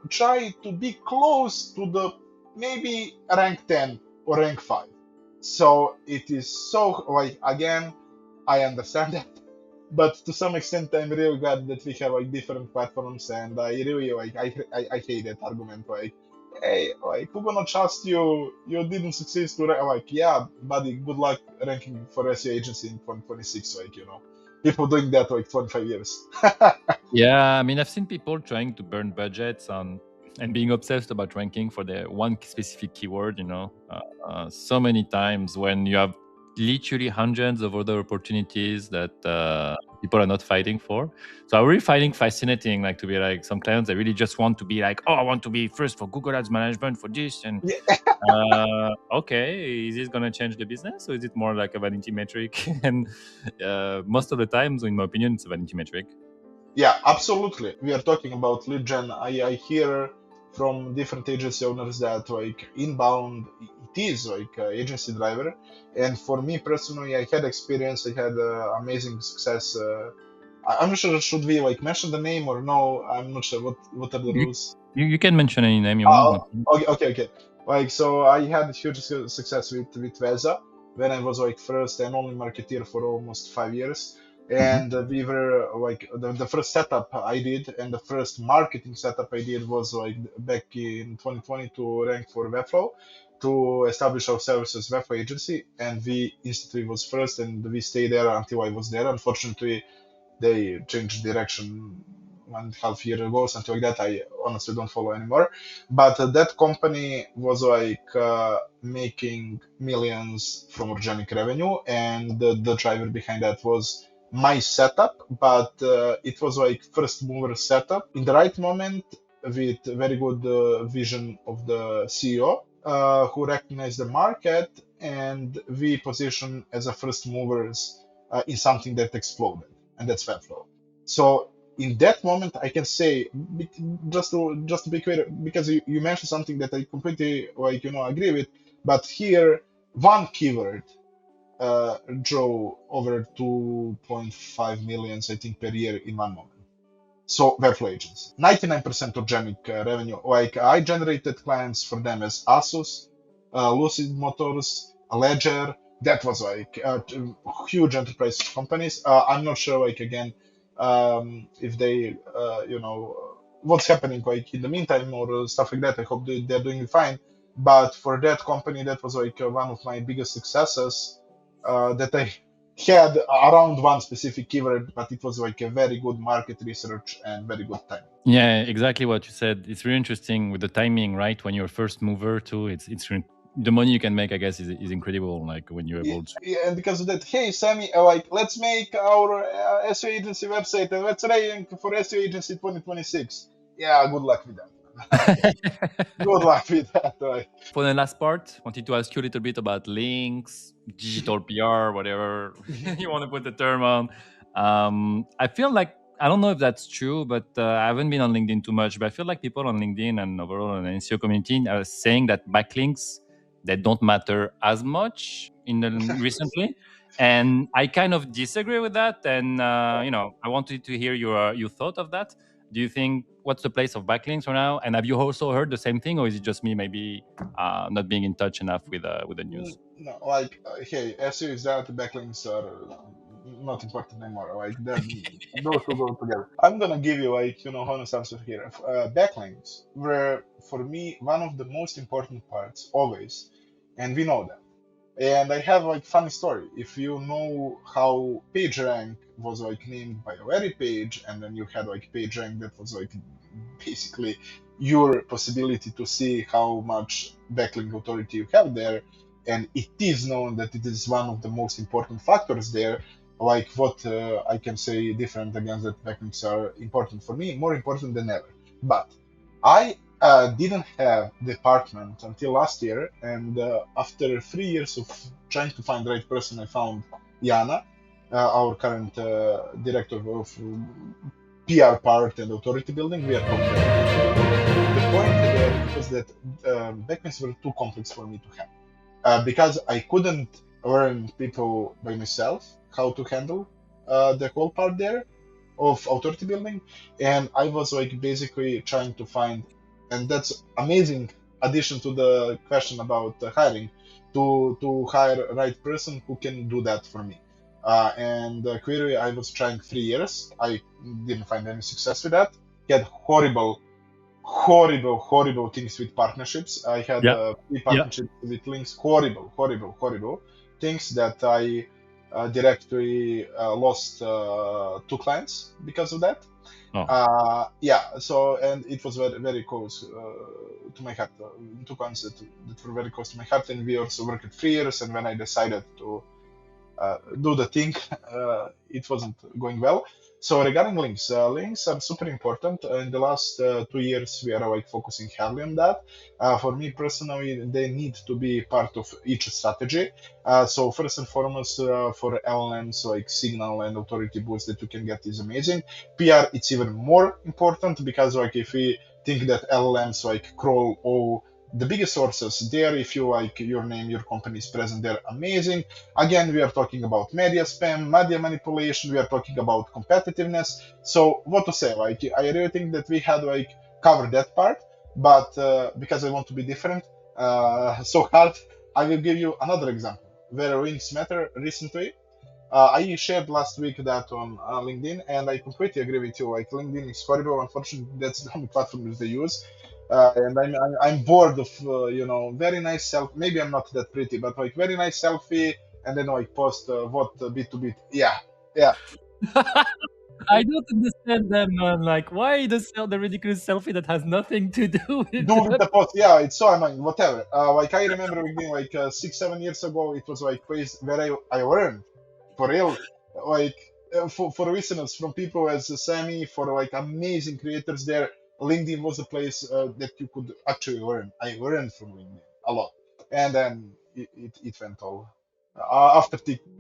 try to be close to the maybe rank 10 or rank 5. So it is so like again, I understand that, but to some extent, I'm really glad that we have like different platforms, and I really like I hate that argument like, hey, like who gonna trust you? You didn't succeed to like, yeah, buddy, good luck ranking for SEO agency in 2026, like. people doing that like 25 years. Yeah, I mean, I've seen people trying to burn budgets on and being obsessed about ranking for their one specific keyword, so many times when you have literally hundreds of other opportunities that people are not fighting for. So I really finding fascinating, like to be like some clients, they really just want to be like, oh, I want to be first for Google Ads management for this. And Yeah, okay, is this going to change the business or is it more like a vanity metric? And most of the times, in my opinion, it's a vanity metric. yeah, absolutely. We are talking about lead gen. I hear from different agency owners that like inbound it is like agency driver, and for me personally, I had experience. I had amazing success. I'm not sure should we like mention the name or no. I'm not sure what are the You, rules. you can mention any name you want. No problem. Okay. Like so, I had huge success with Veza when I was like first and only marketeer for almost 5 years. Mhm. And we were like the first setup I did and the first marketing setup I did was like back in 2020 to rank for Webflow to establish ourselves as Webflow agency. And we instantly was first and we stayed there until I was there. Unfortunately, they changed direction 1.5 year ago, something like that. I honestly don't follow anymore. But that company was like making millions from organic revenue, and the driver behind that was my setup. But it was like first mover setup in the right moment with very good vision of the CEO who recognized the market, and we position as a first movers in something that exploded, and that's Webflow. So in that moment, I can say just to be clear, because you mentioned something that I completely agree with, but here one keyword draw over 2.5 millions, I think, per year in one moment. So Webflow agents, 99% organic revenue. Like I generated clients for them as Asus, Lucid Motors, Ledger. That was like huge enterprise companies. I'm not sure, like again, if they, what's happening like in the meantime or stuff like that. I hope they're doing fine. But for that company, that was like one of my biggest successes that I had around one specific keyword, but it was like a very good market research and very good time. Yeah, exactly what you said. It's really interesting with the timing, right? When you're a first mover too, the money you can make, I guess, is incredible. Like when you're Yeah, able to. yeah, and because of that, hey Sammy, like let's make our SEO agency website and let's rank for SEO agency 2026. Yeah, good luck with that. Good luck with that. Like. For the last part, wanted to ask you a little bit about links, digital PR, whatever you want to put the term on. I feel like I don't know if that's true, but I haven't been on LinkedIn too much. But I feel like people on LinkedIn and overall in the SEO community are saying that backlinks that don't matter as much in the recently, and I kind of disagree with that. And I wanted to hear your thought of that. Do you think what's the place of backlinks for now? And have you also heard the same thing, or is it just me maybe not being in touch enough with the news? No, like hey, SEO is that backlinks are not important anymore. Like those two go together. I'm gonna give you like honest answer here. Backlinks were for me one of the most important parts always, and we know that. And I have like funny story. If you know how PageRank was like named by a very page, and then you had like PageRank that was like basically your possibility to see how much backlink authority you have there, and it is known that it is one of the most important factors there. Like what I can say different against that backlinks are important for me, more important than ever. But I didn't have department until last year, and after 3 years of trying to find the right person, I found Jana, our current director of PR part and authority building. We are talking about the point there was that backlinks were too complex for me to handle because I couldn't learn people by myself how to handle the whole part there of authority building, and I was like basically trying to find, and that's amazing addition to the question about hiring, to hire right person who can do that for me. And query I was trying 3 years. I didn't find any success with that. Had horrible things with partnerships. I had Yeah, three yeah. partnerships with links. Horrible things that I directory lost 2 clients because of that. Yeah, so, and it was very, very close to my heart. 2 clients that were very close to my heart, and we also worked 3 years. And when I decided to do the thing, it wasn't going well. So regarding links, links are super important. In the last 2 years, we are like focusing heavily on that. For me personally, they need to be part of each strategy. So first and foremost, for LLMs like signal and authority boost that you can get is amazing. PR, it's even more important because like if we think that LLMs like crawl all the biggest sources there, if you like your name, your company is present there, amazing. Again, we are talking about media spam, media manipulation, we are talking about competitiveness. So what to say, like I really think that we had like covered that part, but because I want to be different, so hard, I will give you another example where links matter recently. I shared last week that on LinkedIn, and I completely agree with you. Like LinkedIn is horrible. Unfortunately, that's the only platform that they use, and I'm bored of very nice self. Maybe I'm not that pretty, but like very nice selfie, and then like post what bit to bit. Yeah, yeah. I don't understand them, man. Like, why the ridiculous selfie that has nothing to do with Do with the... the post. Yeah, it's so annoying. Whatever. Like I remember LinkedIn like 6, 7 years ago. It was like place where I learned for real. Like for listeners, from people as Samy, for like amazing creators there, LinkedIn was a place that you could actually learn. I learned from LinkedIn a lot, and then it went all after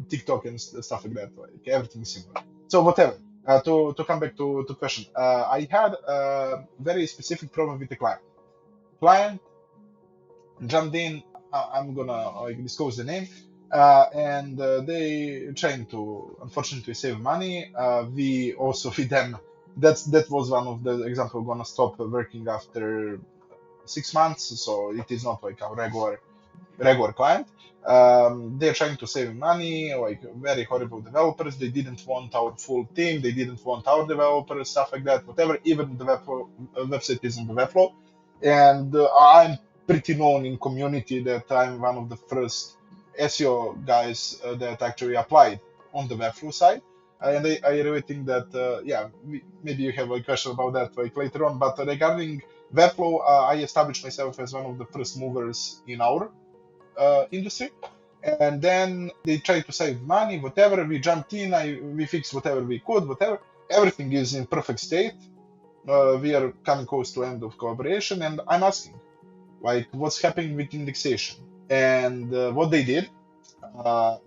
TikTok and stuff like that. Like everything similar. So whatever. To come back to question, I had a very specific problem with the client jumped in. I'm gonna like disclose the name, and they trying to unfortunately save money. We also with them. That was one of the example. Gonna stop working after 6 months, so it is not like a regular client. They're trying to save money, like very horrible developers. They didn't want our full team. They didn't want our developers, stuff like that. Whatever. Even the website isn't the Webflow, and I'm pretty known in community that I'm one of the first SEO guys that actually applied on the Webflow side. And I really think that yeah, maybe you have a question about that like later on. But regarding Webflow, I established myself as one of the first movers in our industry. And then they tried to save money, whatever. We jumped in, we fixed whatever we could, whatever. Everything is in perfect state. We are coming close to end of collaboration, and I'm asking, like, what's happening with indexation? And what they did,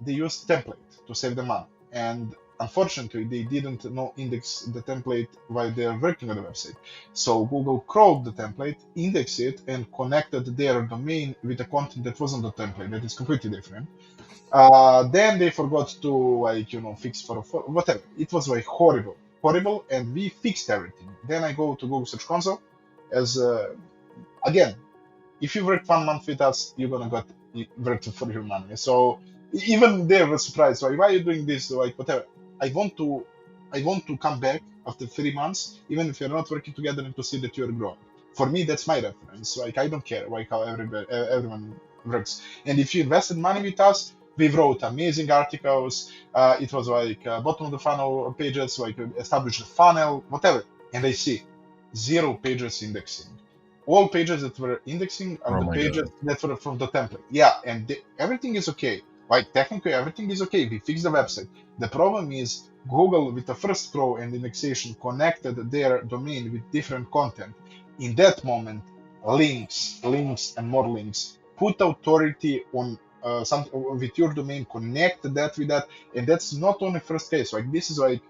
they used template to save the money. And unfortunately, they didn't know index the template while they're working on the website. So Google crawled the template, indexed it, and connected their domain with the content that wasn't the template. That is completely different. Then they forgot to like fix for whatever. It was like horrible, and we fixed everything. Then I go to Google Search Console as again, if you work 1 month with us, you're gonna get work for your money. So even they were surprised. Like, why are you doing this? Like, whatever. I want to, I want to come back after 3 months, even if you're not working together, and to see that you're growing. For me, that's my reference. Like, I don't care like how everyone works. And if you invested money with us, we wrote amazing articles. It was like bottom of the funnel pages, like established a funnel, whatever. And I see 0 pages indexing. All pages that were indexing are Oh the my pages god. that were from the template. Yeah, and everything is okay. Like technically everything is okay. We fixed the website. The problem is Google with the first crawl and indexation connected their domain with different content. In that moment, links, and more links. Put authority on something with your domain. Connect that with that, and that's not only first case. Like this is like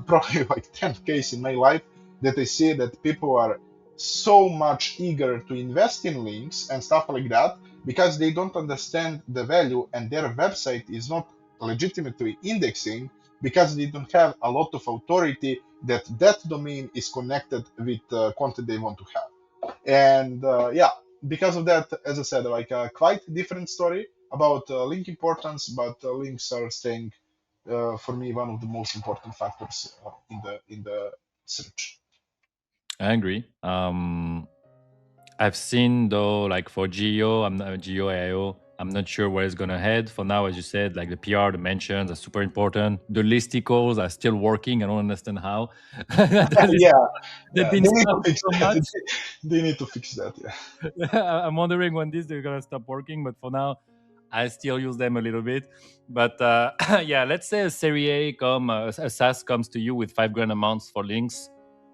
probably like 10th case in my life that I see that people are so much eager to invest in links and stuff like that because they don't understand the value, and their website is not legitimately indexing because they don't have a lot of authority that that domain is connected with content they want to have. And yeah, because of that, as I said, like a quite different story about link importance, but links are staying for me one of the most important factors in the search. I agree. I've seen though, like for GEO, I'm not GEO AIO. I'm not sure where it's going to head. For now, as you said, like the PR, the mentions are super important. The listicles are still working. I don't understand how. Yeah, They've yeah, been they need to stopped fix so that. much. They need to fix that. Yeah. I'm wondering when they're going to stop working. But for now, I still use them a little bit. But yeah, let's say a Serie a SaaS comes to you with $5,000 a month for links.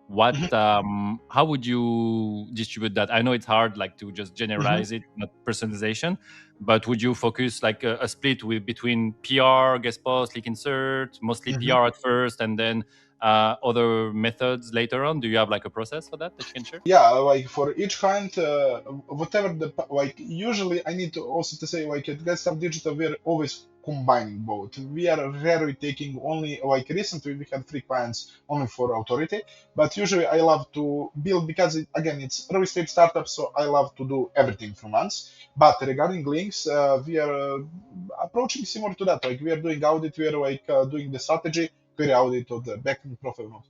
What how would you distribute that? I know it's hard like to just generalize it, not personalization, but would you focus like a split between PR, guest post, link insert, mostly Mhm. PR at first, and then other methods later on? Do you have like a process for that you can share? Yeah, like for each client, whatever like usually I need to also to say like at Get Digital we're always combining both. We are rarely taking only like recently we had 3 clients only for authority, but usually I love to build because again it's early stage startup, so I love to do everything from once. But regarding links, we are approaching similar to that. Like we are doing audit, we are like doing the strategy, query audit of the backlink profile,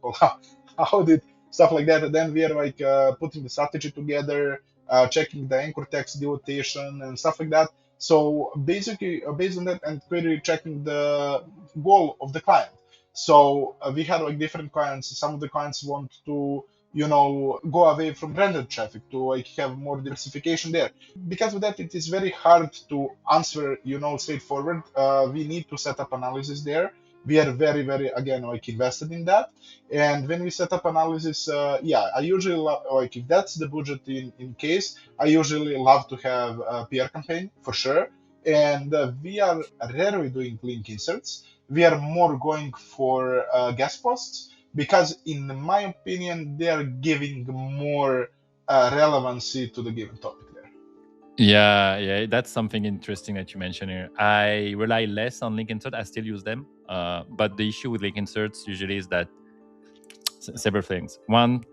audit stuff like that. And then we are like putting the strategy together, checking the anchor text delotation and stuff like that. So basically, based on that, and query checking the goal of the client. So we had like different clients. Some of the clients want to, go away from branded traffic to like have more diversification there. Because of that, it is very hard to answer, straightforward. We need to set up analysis there. We are very, very again like invested in that. And when we set up analysis, yeah, I usually like if that's the budget in case, I usually love to have a PR campaign for sure. And we are rarely doing link inserts. We are more going for guest posts because, in my opinion, they are giving more relevancy to the given topic there. Yeah, that's something interesting that you mentioned here. I rely less on link insert. I still use them, but the issue with link inserts usually is that several things. One,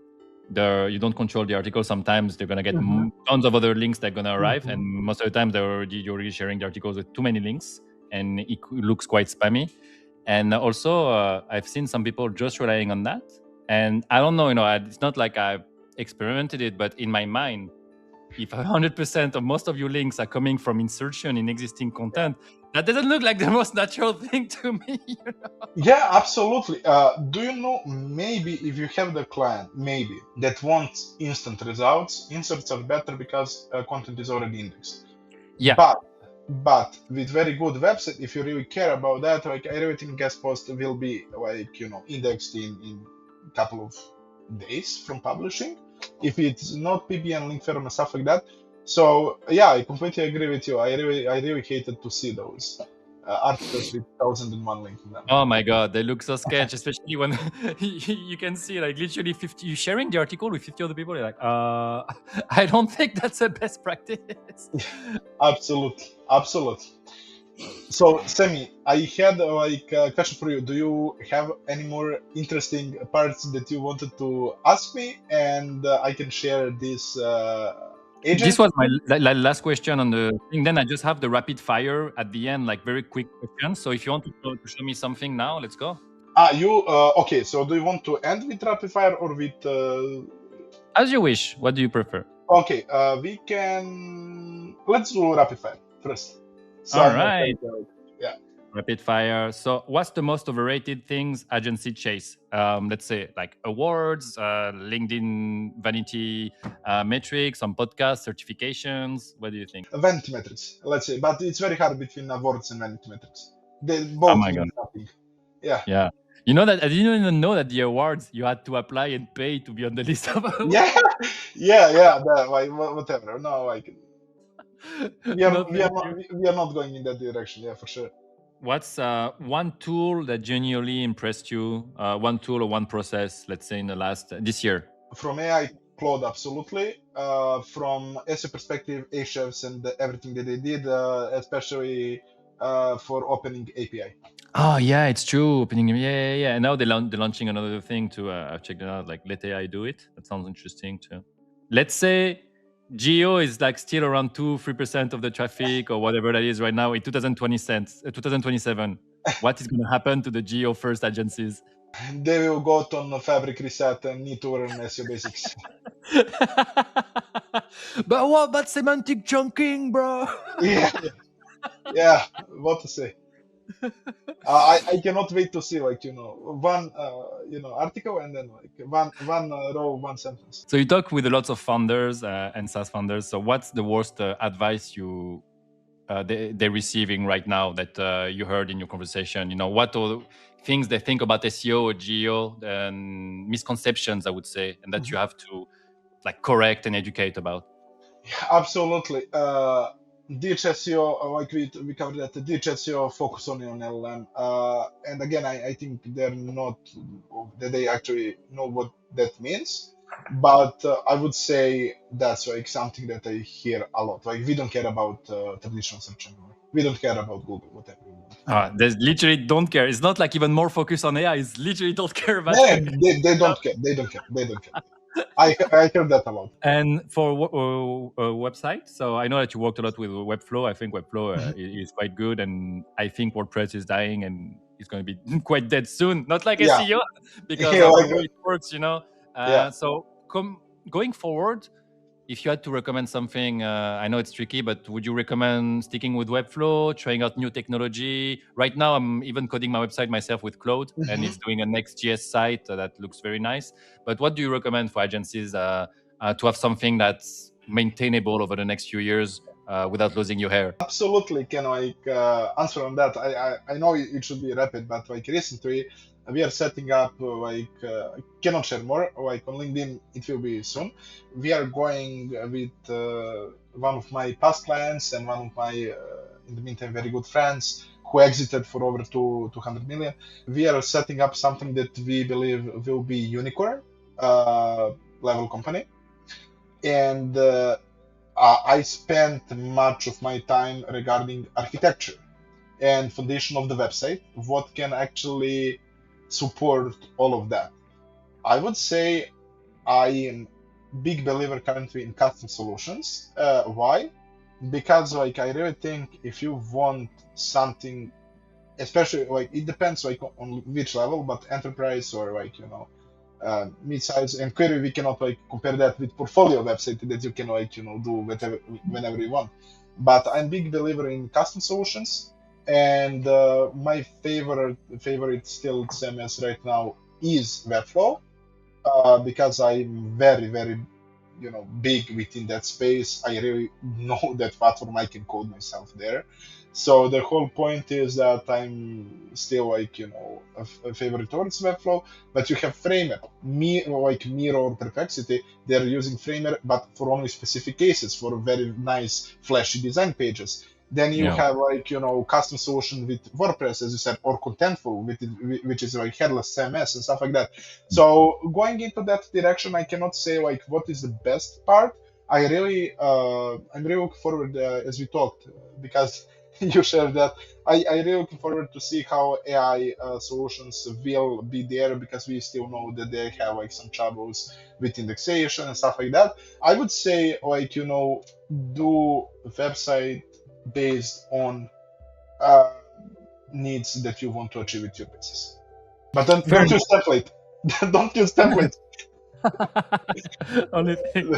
you don't control the article. Sometimes they're gonna get tons of other links that are gonna arrive, and most of the time you're already sharing the articles with too many links, and it looks quite spammy. And also, I've seen some people just relying on that, and I don't know. It's not like I've experimented it, but in my mind, if 100% of most of your links are coming from insertion in existing content, that doesn't look like the most natural thing to me. Yeah, absolutely. Do you know maybe if you have the client maybe that wants instant results, inserts are better because content is already indexed. Yeah. But with very good website, if you really care about that, like everything guest post will be like indexed in couple of days from publishing. If it's not PBN link firm and stuff like that. So yeah, I completely agree with you. I really hated to see those articles with 1,001 link in them. Oh my god, they look so sketch, especially when you can see like literally 50. You sharing the article with 50 other people. You're like, I don't think that's the best practice. Absolutely. So, Samy, I had like a question for you. Do you have any more interesting parts that you wanted to ask me, and I can share this agent? This was my last question on the thing. Then I just have the rapid fire at the end, like very quick questions. So if you want to show me something now, let's go. Okay? So, do you want to end with rapid fire or with? As you wish. What do you prefer? Okay, we can. Let's do rapid fire first. So All right. Yeah. Rapid fire. So, what's the most overrated things agency chase? Let's say like awards, LinkedIn vanity metrics, on podcasts, certifications. What do you think? Vanity metrics, let's say, but it's very hard between awards and vanity metrics. They both mean nothing. Yeah. Yeah. You know that I didn't even know that the awards you had to apply and pay to be on the list of awards. Yeah. Like whatever. No, like we are not going in that direction. Yeah, for sure. What's one tool that genuinely impressed you? One tool or one process, let's say in the this year? From AI, Claude, absolutely. From SEO perspective, Ahrefs and everything that they did, especially for opening API. Oh yeah, it's true. Opening, yeah. And now they're launching another thing too. I've checked it out. Like let AI do it. That sounds interesting too. Let's say GEO is like still around 2-3% of the traffic or whatever that is right now in 2027. What is going to happen to the GEO first agencies? They will go on Fabric Reset and need to learn SEO basics. But what about semantic chunking, bro? Yeah. Yeah, what to say? I cannot wait to see one article and then one row, one sentence. So you talk with a lot of founders and SaaS founders. So what's the worst advice they're receiving right now that you heard in your conversation? What are the things they think about SEO or GEO and misconceptions, I would say, and that you have to correct and educate about? Absolutely. Ditch SEO, like we covered that, ditch SEO, focus only on LLM. And again, I think they're not, that they actually know what that means. But I would say that's like something that I hear a lot. Like, we don't care about traditional search anymore. We don't care about Google, whatever we want. They literally don't care. It's not like even more focused on AI. It's literally don't care about Yeah, AI. they don't care. They don't care. They don't care. I heard that a lot. And for website, so I know that you worked a lot with Webflow. I think Webflow is quite good, and I think WordPress is dying and it's going to be quite dead soon. Not like Yeah, SEO because yeah, of the like, way it works, yeah. So going forward, if you had to recommend something, I know it's tricky, but would you recommend sticking with Webflow, trying out new technology? Right now, I'm even coding my website myself with Claude, and Mhm. it's doing a Next.js site that looks very nice. But what do you recommend for agencies to have something that's maintainable over the next few years without losing your hair? Absolutely can answer on that. I know it should be rapid, but like recently we are setting up I cannot share more. Like on LinkedIn, it will be soon. We are going with one of my past clients and one of my in the meantime very good friends who exited for over 200 million. We are setting up something that we believe will be unicorn level company, and I spent much of my time regarding architecture and foundation of the website, what can actually support all of that. I would say I am big believer currently in custom solutions. Why? Because I really think if you want something, especially it depends on which level, but enterprise or mid-size and query, we cannot compare that with portfolio website that you can do whatever whenever you want. But I'm big believer in custom solutions, and my favorite still CMS right now is Webflow, because I'm very big within that space. I really know that platform. I can code myself there. So the whole point is that I'm still a favorite towards Webflow, but you have Framer, Mirror or Perplexity. They're using Framer, but for only specific cases, for very nice flashy design pages. Then you Yeah. have custom solution with WordPress, as you said, or Contentful, which is like headless CMS and stuff like that. So going into that direction, I cannot say what is the best part. I'm really looking forward as we talked, because you shared that. I really looking forward to see how AI solutions will be there, because we still know that they have some troubles with indexation and stuff like that. I would say do website based on uh, needs that you want to achieve with your business. But Fair don't use template. Don't use template. Only thing.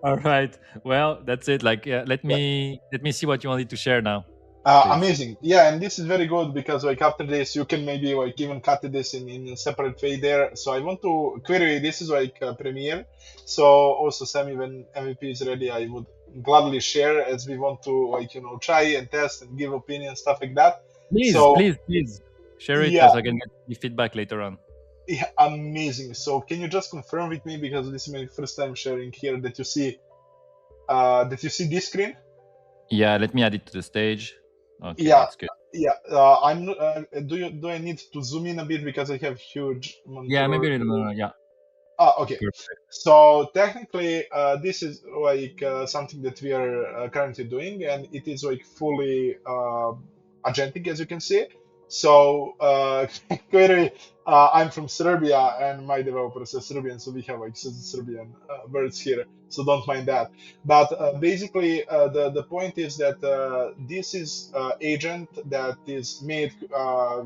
All right. Well, that's it. Let Yeah. me see what you wanted to share now, please. Amazing. Yeah, and this is very good because after this you can maybe even cut this in a separate way there. So I want to query this is Premiere. So also Samy, when MVP is ready, I would gladly share, as we want to try and test and give opinion, stuff like that. Please, So please, please share it yeah, so I can get your feedback later on. yeah, amazing. So can you just confirm with me, because this is my first time sharing here, that you see this screen? Yeah, let me add it to the stage. Okay, Yeah, that's good. yeah. Do I need to zoom in a bit because I have huge Yeah, monitor? maybe a little. Yeah, Okay. perfect. So technically, this is something that we are currently doing, and it is fully agentic, as you can see. So clearly, I'm from Serbia, and my developers are Serbian, so we have Serbian words here. So don't mind that. But basically, the point is that this is agent that is made.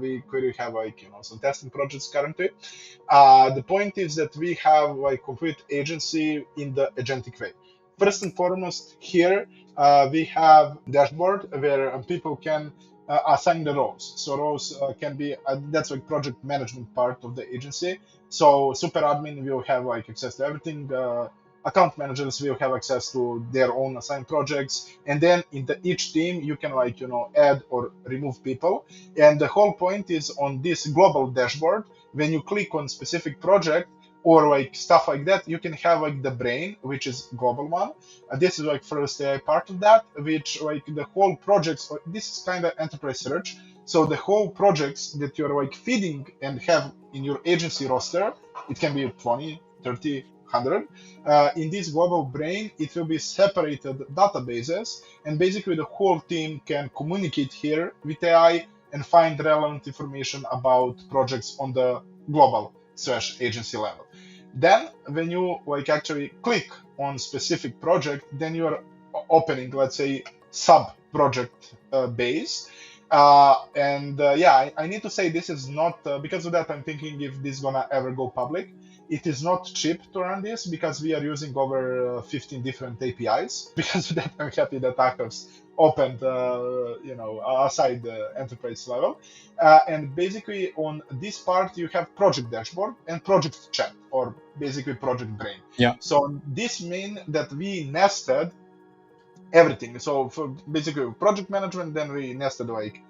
We could have some testing projects currently. The point is that we have complete agency in the agentic way. first and foremost, here we have dashboard where people can assign the roles. So roles can be that's like project management part of the agency. So super admin will have like access to everything. Account managers will have access to their own assigned projects, and then in each team you can like add or remove people. And the whole point is on this global dashboard. When you click on specific project or like stuff like that, you can have like the brain, which is global one. This is like first AI part of that, which like the whole projects. This is kind of enterprise search. So the whole projects that you're like feeding and have in your agency roster, it can be 20, 30, 100. In this global brain, it will be separated databases, and basically the whole team can communicate here with AI and find relevant information about projects on the global / agency level. Then when you like actually click on specific project, then you are opening, let's say, sub project base. I need to say this is not because of that. I'm thinking if this is gonna ever go public. It is not cheap to run this because we are using over 15 different APIs. Because of that, I'm happy that hackers opened, aside the enterprise level. And basically on this part, you have project dashboard and project chat, or basically project brain. Yeah. So this means that we nested everything. So for basically project management, then we nested like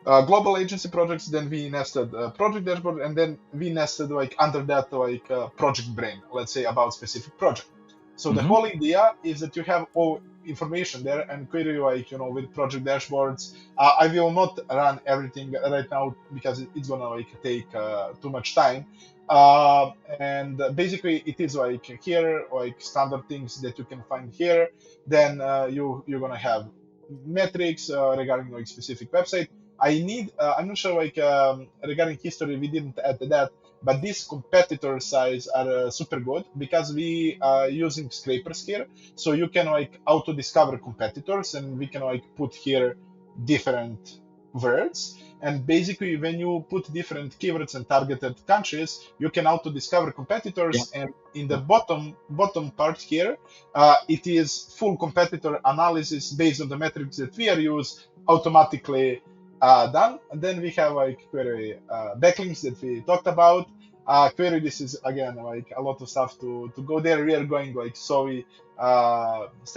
global agency projects, then we nested project dashboard, and then we nested like under that like project brain, let's say about specific project. So the whole idea is that you have all information there and query like with project dashboards. I will not run everything right now because it's gonna like take too much time. And basically it is like here like standard things that you can find here. Then you're gonna have metrics regarding like specific website. I'm not sure like regarding history we didn't add that, but these competitor size are super good because we are using scrapers here, so you can like auto discover competitors, and we can like put here different words. And basically when you put different keywords and targeted countries, you can auto discover competitors. And in the bottom part here, it is full competitor analysis based on the metrics that we are use automatically done. And then we have like query backlinks that we talked about. Query, this is again like a lot of stuff to go there. We are going like step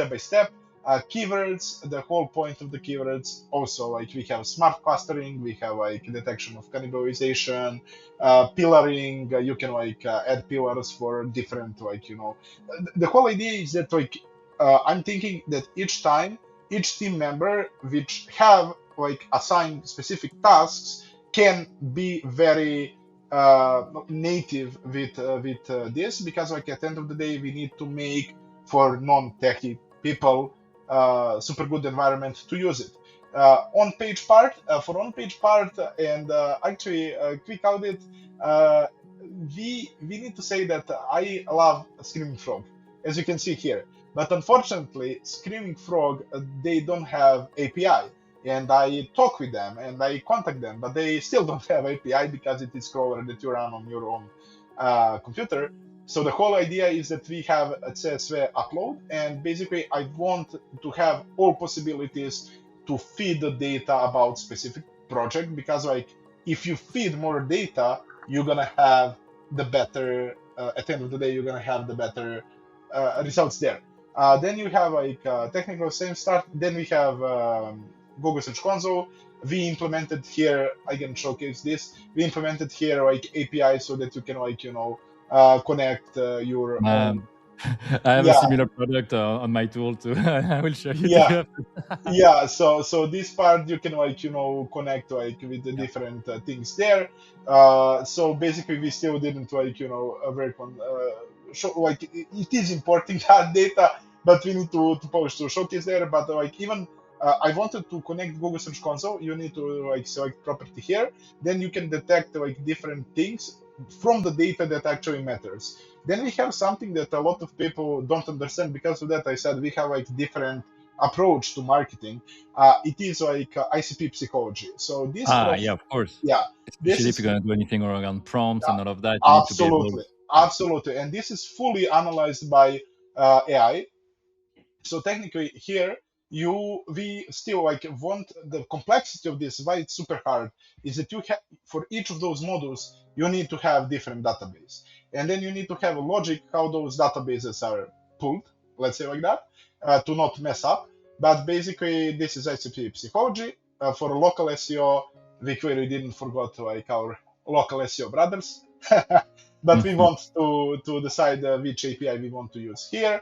by step. Keywords, the whole point of the keywords. Also, like we have smart clustering, we have like detection of cannibalization, pillaring. You can like add pillars for different The whole idea is that like I'm thinking that each time each team member which have like assigned specific tasks can be very native with this, because like at the end of the day we need to make for non-techie people super good environment to use it. On-page part, for on-page part and actually quick audit, we need to say that I love Screaming Frog, as you can see here. But unfortunately, Screaming Frog, they don't have API. And I talk with them and I contact them, but they still don't have API because it is crawler that you run on your own computer. So the whole idea is that we have a CSV upload, and basically I want to have all possibilities to feed the data about specific project, because like if you feed more data, you're gonna have the better, at the end of the day, you're gonna have the better results there. Then you have like technical same start. Then we have Google Search Console. We implemented here, I can showcase this. We implemented here like API so that you can like connect your own. I have a similar product on my tool too. I will show you. So this part you can like connect like with the different things there. So basically we still didn't like work on show, like it is importing that data, but we need to publish to showcase there. But like even I wanted to connect Google Search Console. You need to like select property here. Then you can detect like different things from the data that actually matters. Then we have something that a lot of people don't understand. Because of that, I said we have like different approach to marketing. It is like ICP psychology. So this of course. Especially if you're going to do anything around prompts and all of that, you need to be able... Absolutely. And this is fully analyzed by AI. So technically here, we still like want the complexity of this, why it's super hard, is that you have, for each of those modules, you need to have different database. And then you need to have a logic how those databases are pulled, let's say like that, to not mess up. But basically, this is ICP psychology. For local SEO, we clearly didn't forget like our local SEO brothers. But we want to decide which API we want to use here.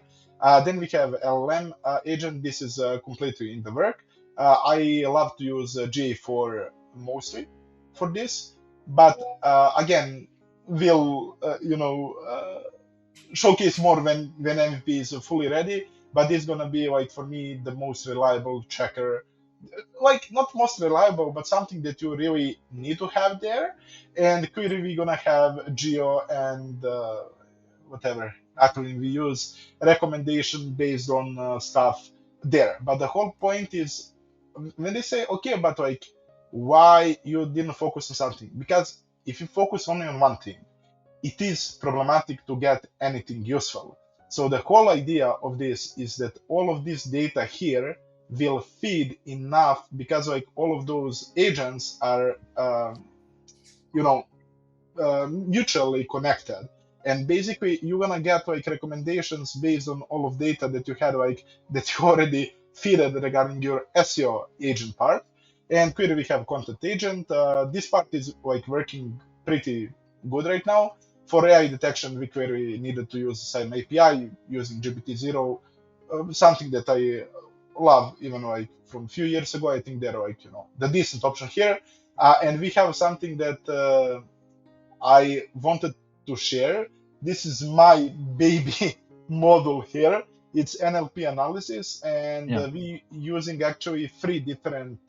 Then we have LLM agent. This is completely in the work. I love to use GA4 mostly for this, but again, we'll showcase more when MVP is fully ready. But it's gonna be like for me the most reliable checker, like not most reliable, but something that you really need to have there. And clearly we're gonna have GEO and whatever acronym we use, recommendation based on stuff there. But the whole point is when they say, okay, but like, why you didn't focus on something? Because if you focus only on one thing, it is problematic to get anything useful. So the whole idea of this is that all of this data here will feed enough, because like all of those agents are, mutually connected. And basically you're gonna get like recommendations based on all of data that you had, like that you already feeded regarding your SEO agent part. And clearly we have content agent. This part is like working pretty good right now. For AI detection, we clearly needed to use the same API using GPT-0, something that I love even like from a few years ago. I think they're like, the decent option here. And we have something that I wanted to share. This is my baby model here. It's NLP analysis, and we using actually three different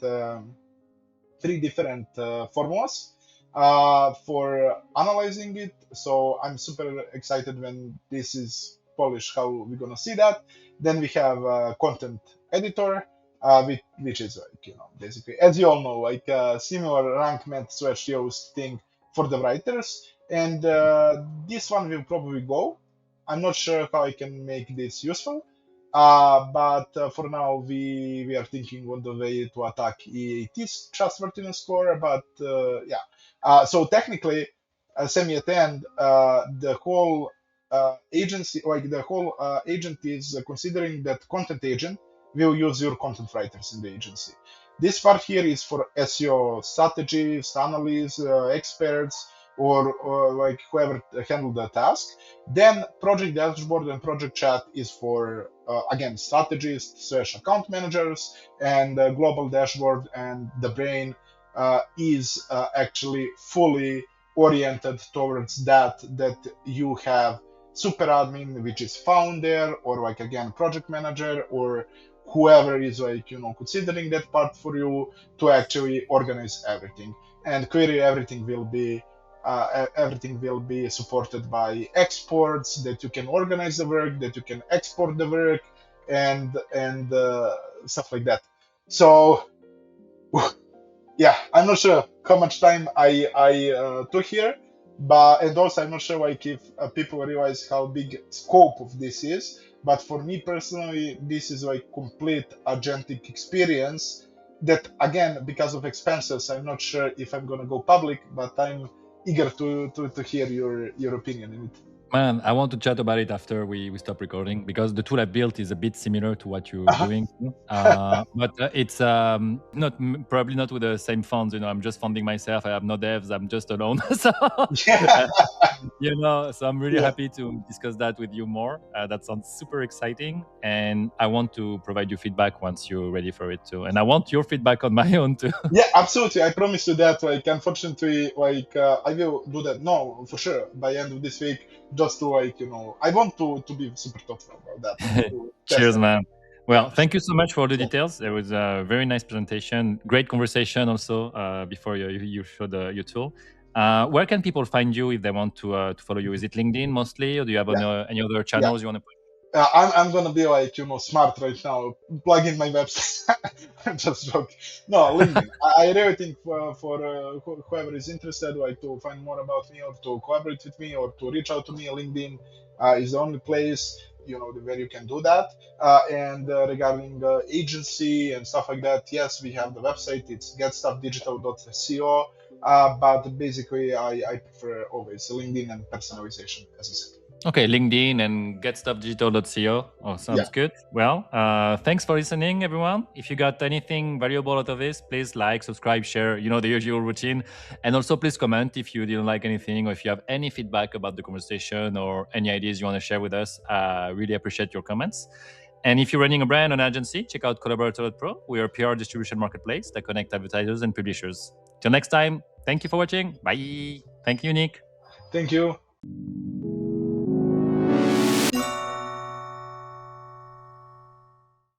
formulas for analyzing it. So I'm super excited when this is polished, how we're gonna see that. Then we have content editor, which is like, basically, as you all know, like similar rank math / Yoast thing for the writers. And this one will probably go. I'm not sure how I can make this useful. But for now, we are thinking on the way to attack EAT's trustworthiness score. But so technically, Samy, at the end, the whole agency, like the whole agent is considering that content agent will use your content writers in the agency. This part here is for SEO strategists, analysts, experts, or like whoever handled the task. Then project dashboard and project chat is for again strategists / account managers, and global dashboard and the brain is actually fully oriented towards that you have super admin, which is founder, or like again project manager, or whoever is like considering that part for you to actually organize everything. And clearly everything will be supported by exports, that you can organize the work, that you can export the work, and stuff like that. So yeah, I'm not sure how much time I took here, but and also I'm not sure like if people realize how big scope of this is. But for me personally, this is like complete agentic experience. That again, because of expenses, I'm not sure if I'm gonna go public, but I'm eager to hear your opinion in it. Man, I want to chat about it after we stop recording, because the tool I built is a bit similar to what you're doing. But it's probably not with the same funds. I'm just funding myself. I have no devs. I'm just alone. So, so I'm really happy to discuss that with you more. That sounds super exciting. And I want to provide you feedback once you're ready for it too. And I want your feedback on my own too. Yeah, absolutely. I promise you that. Like, unfortunately, like I will do that. No, for sure. By end of this week, just to like, I want to be super thoughtful about that. Cheers, man. Well, thank you so much for the details. It was a very nice presentation. Great conversation also before you showed your tool. Where can people find you if they want to follow you? Is it LinkedIn mostly, or do you have any other channels you want to put? I'm gonna be like smart right now, plug in my website. I'm just joking. No, LinkedIn. I really think for whoever is interested, like to find more about me or to collaborate with me or to reach out to me on LinkedIn, is the only place where you can do that. And regarding agency and stuff like that, yes, we have the website. It's getstuffdigital.co. But basically, I prefer always LinkedIn and personalization, as I said. Okay, LinkedIn and getstuffdigital.co. Oh, sounds Yeah. good. Well, thanks for listening, everyone. If you got anything valuable out of this, please like, subscribe, share, the usual routine. And also, please comment if you didn't like anything or if you have any feedback about the conversation or any ideas you want to share with us. Really appreciate your comments. And if you're running a brand or an agency, check out Collaborator.pro. We are a PR distribution marketplace that connect advertisers and publishers. Till next time, thank you for watching. Bye. Thank you, Nik. Thank you.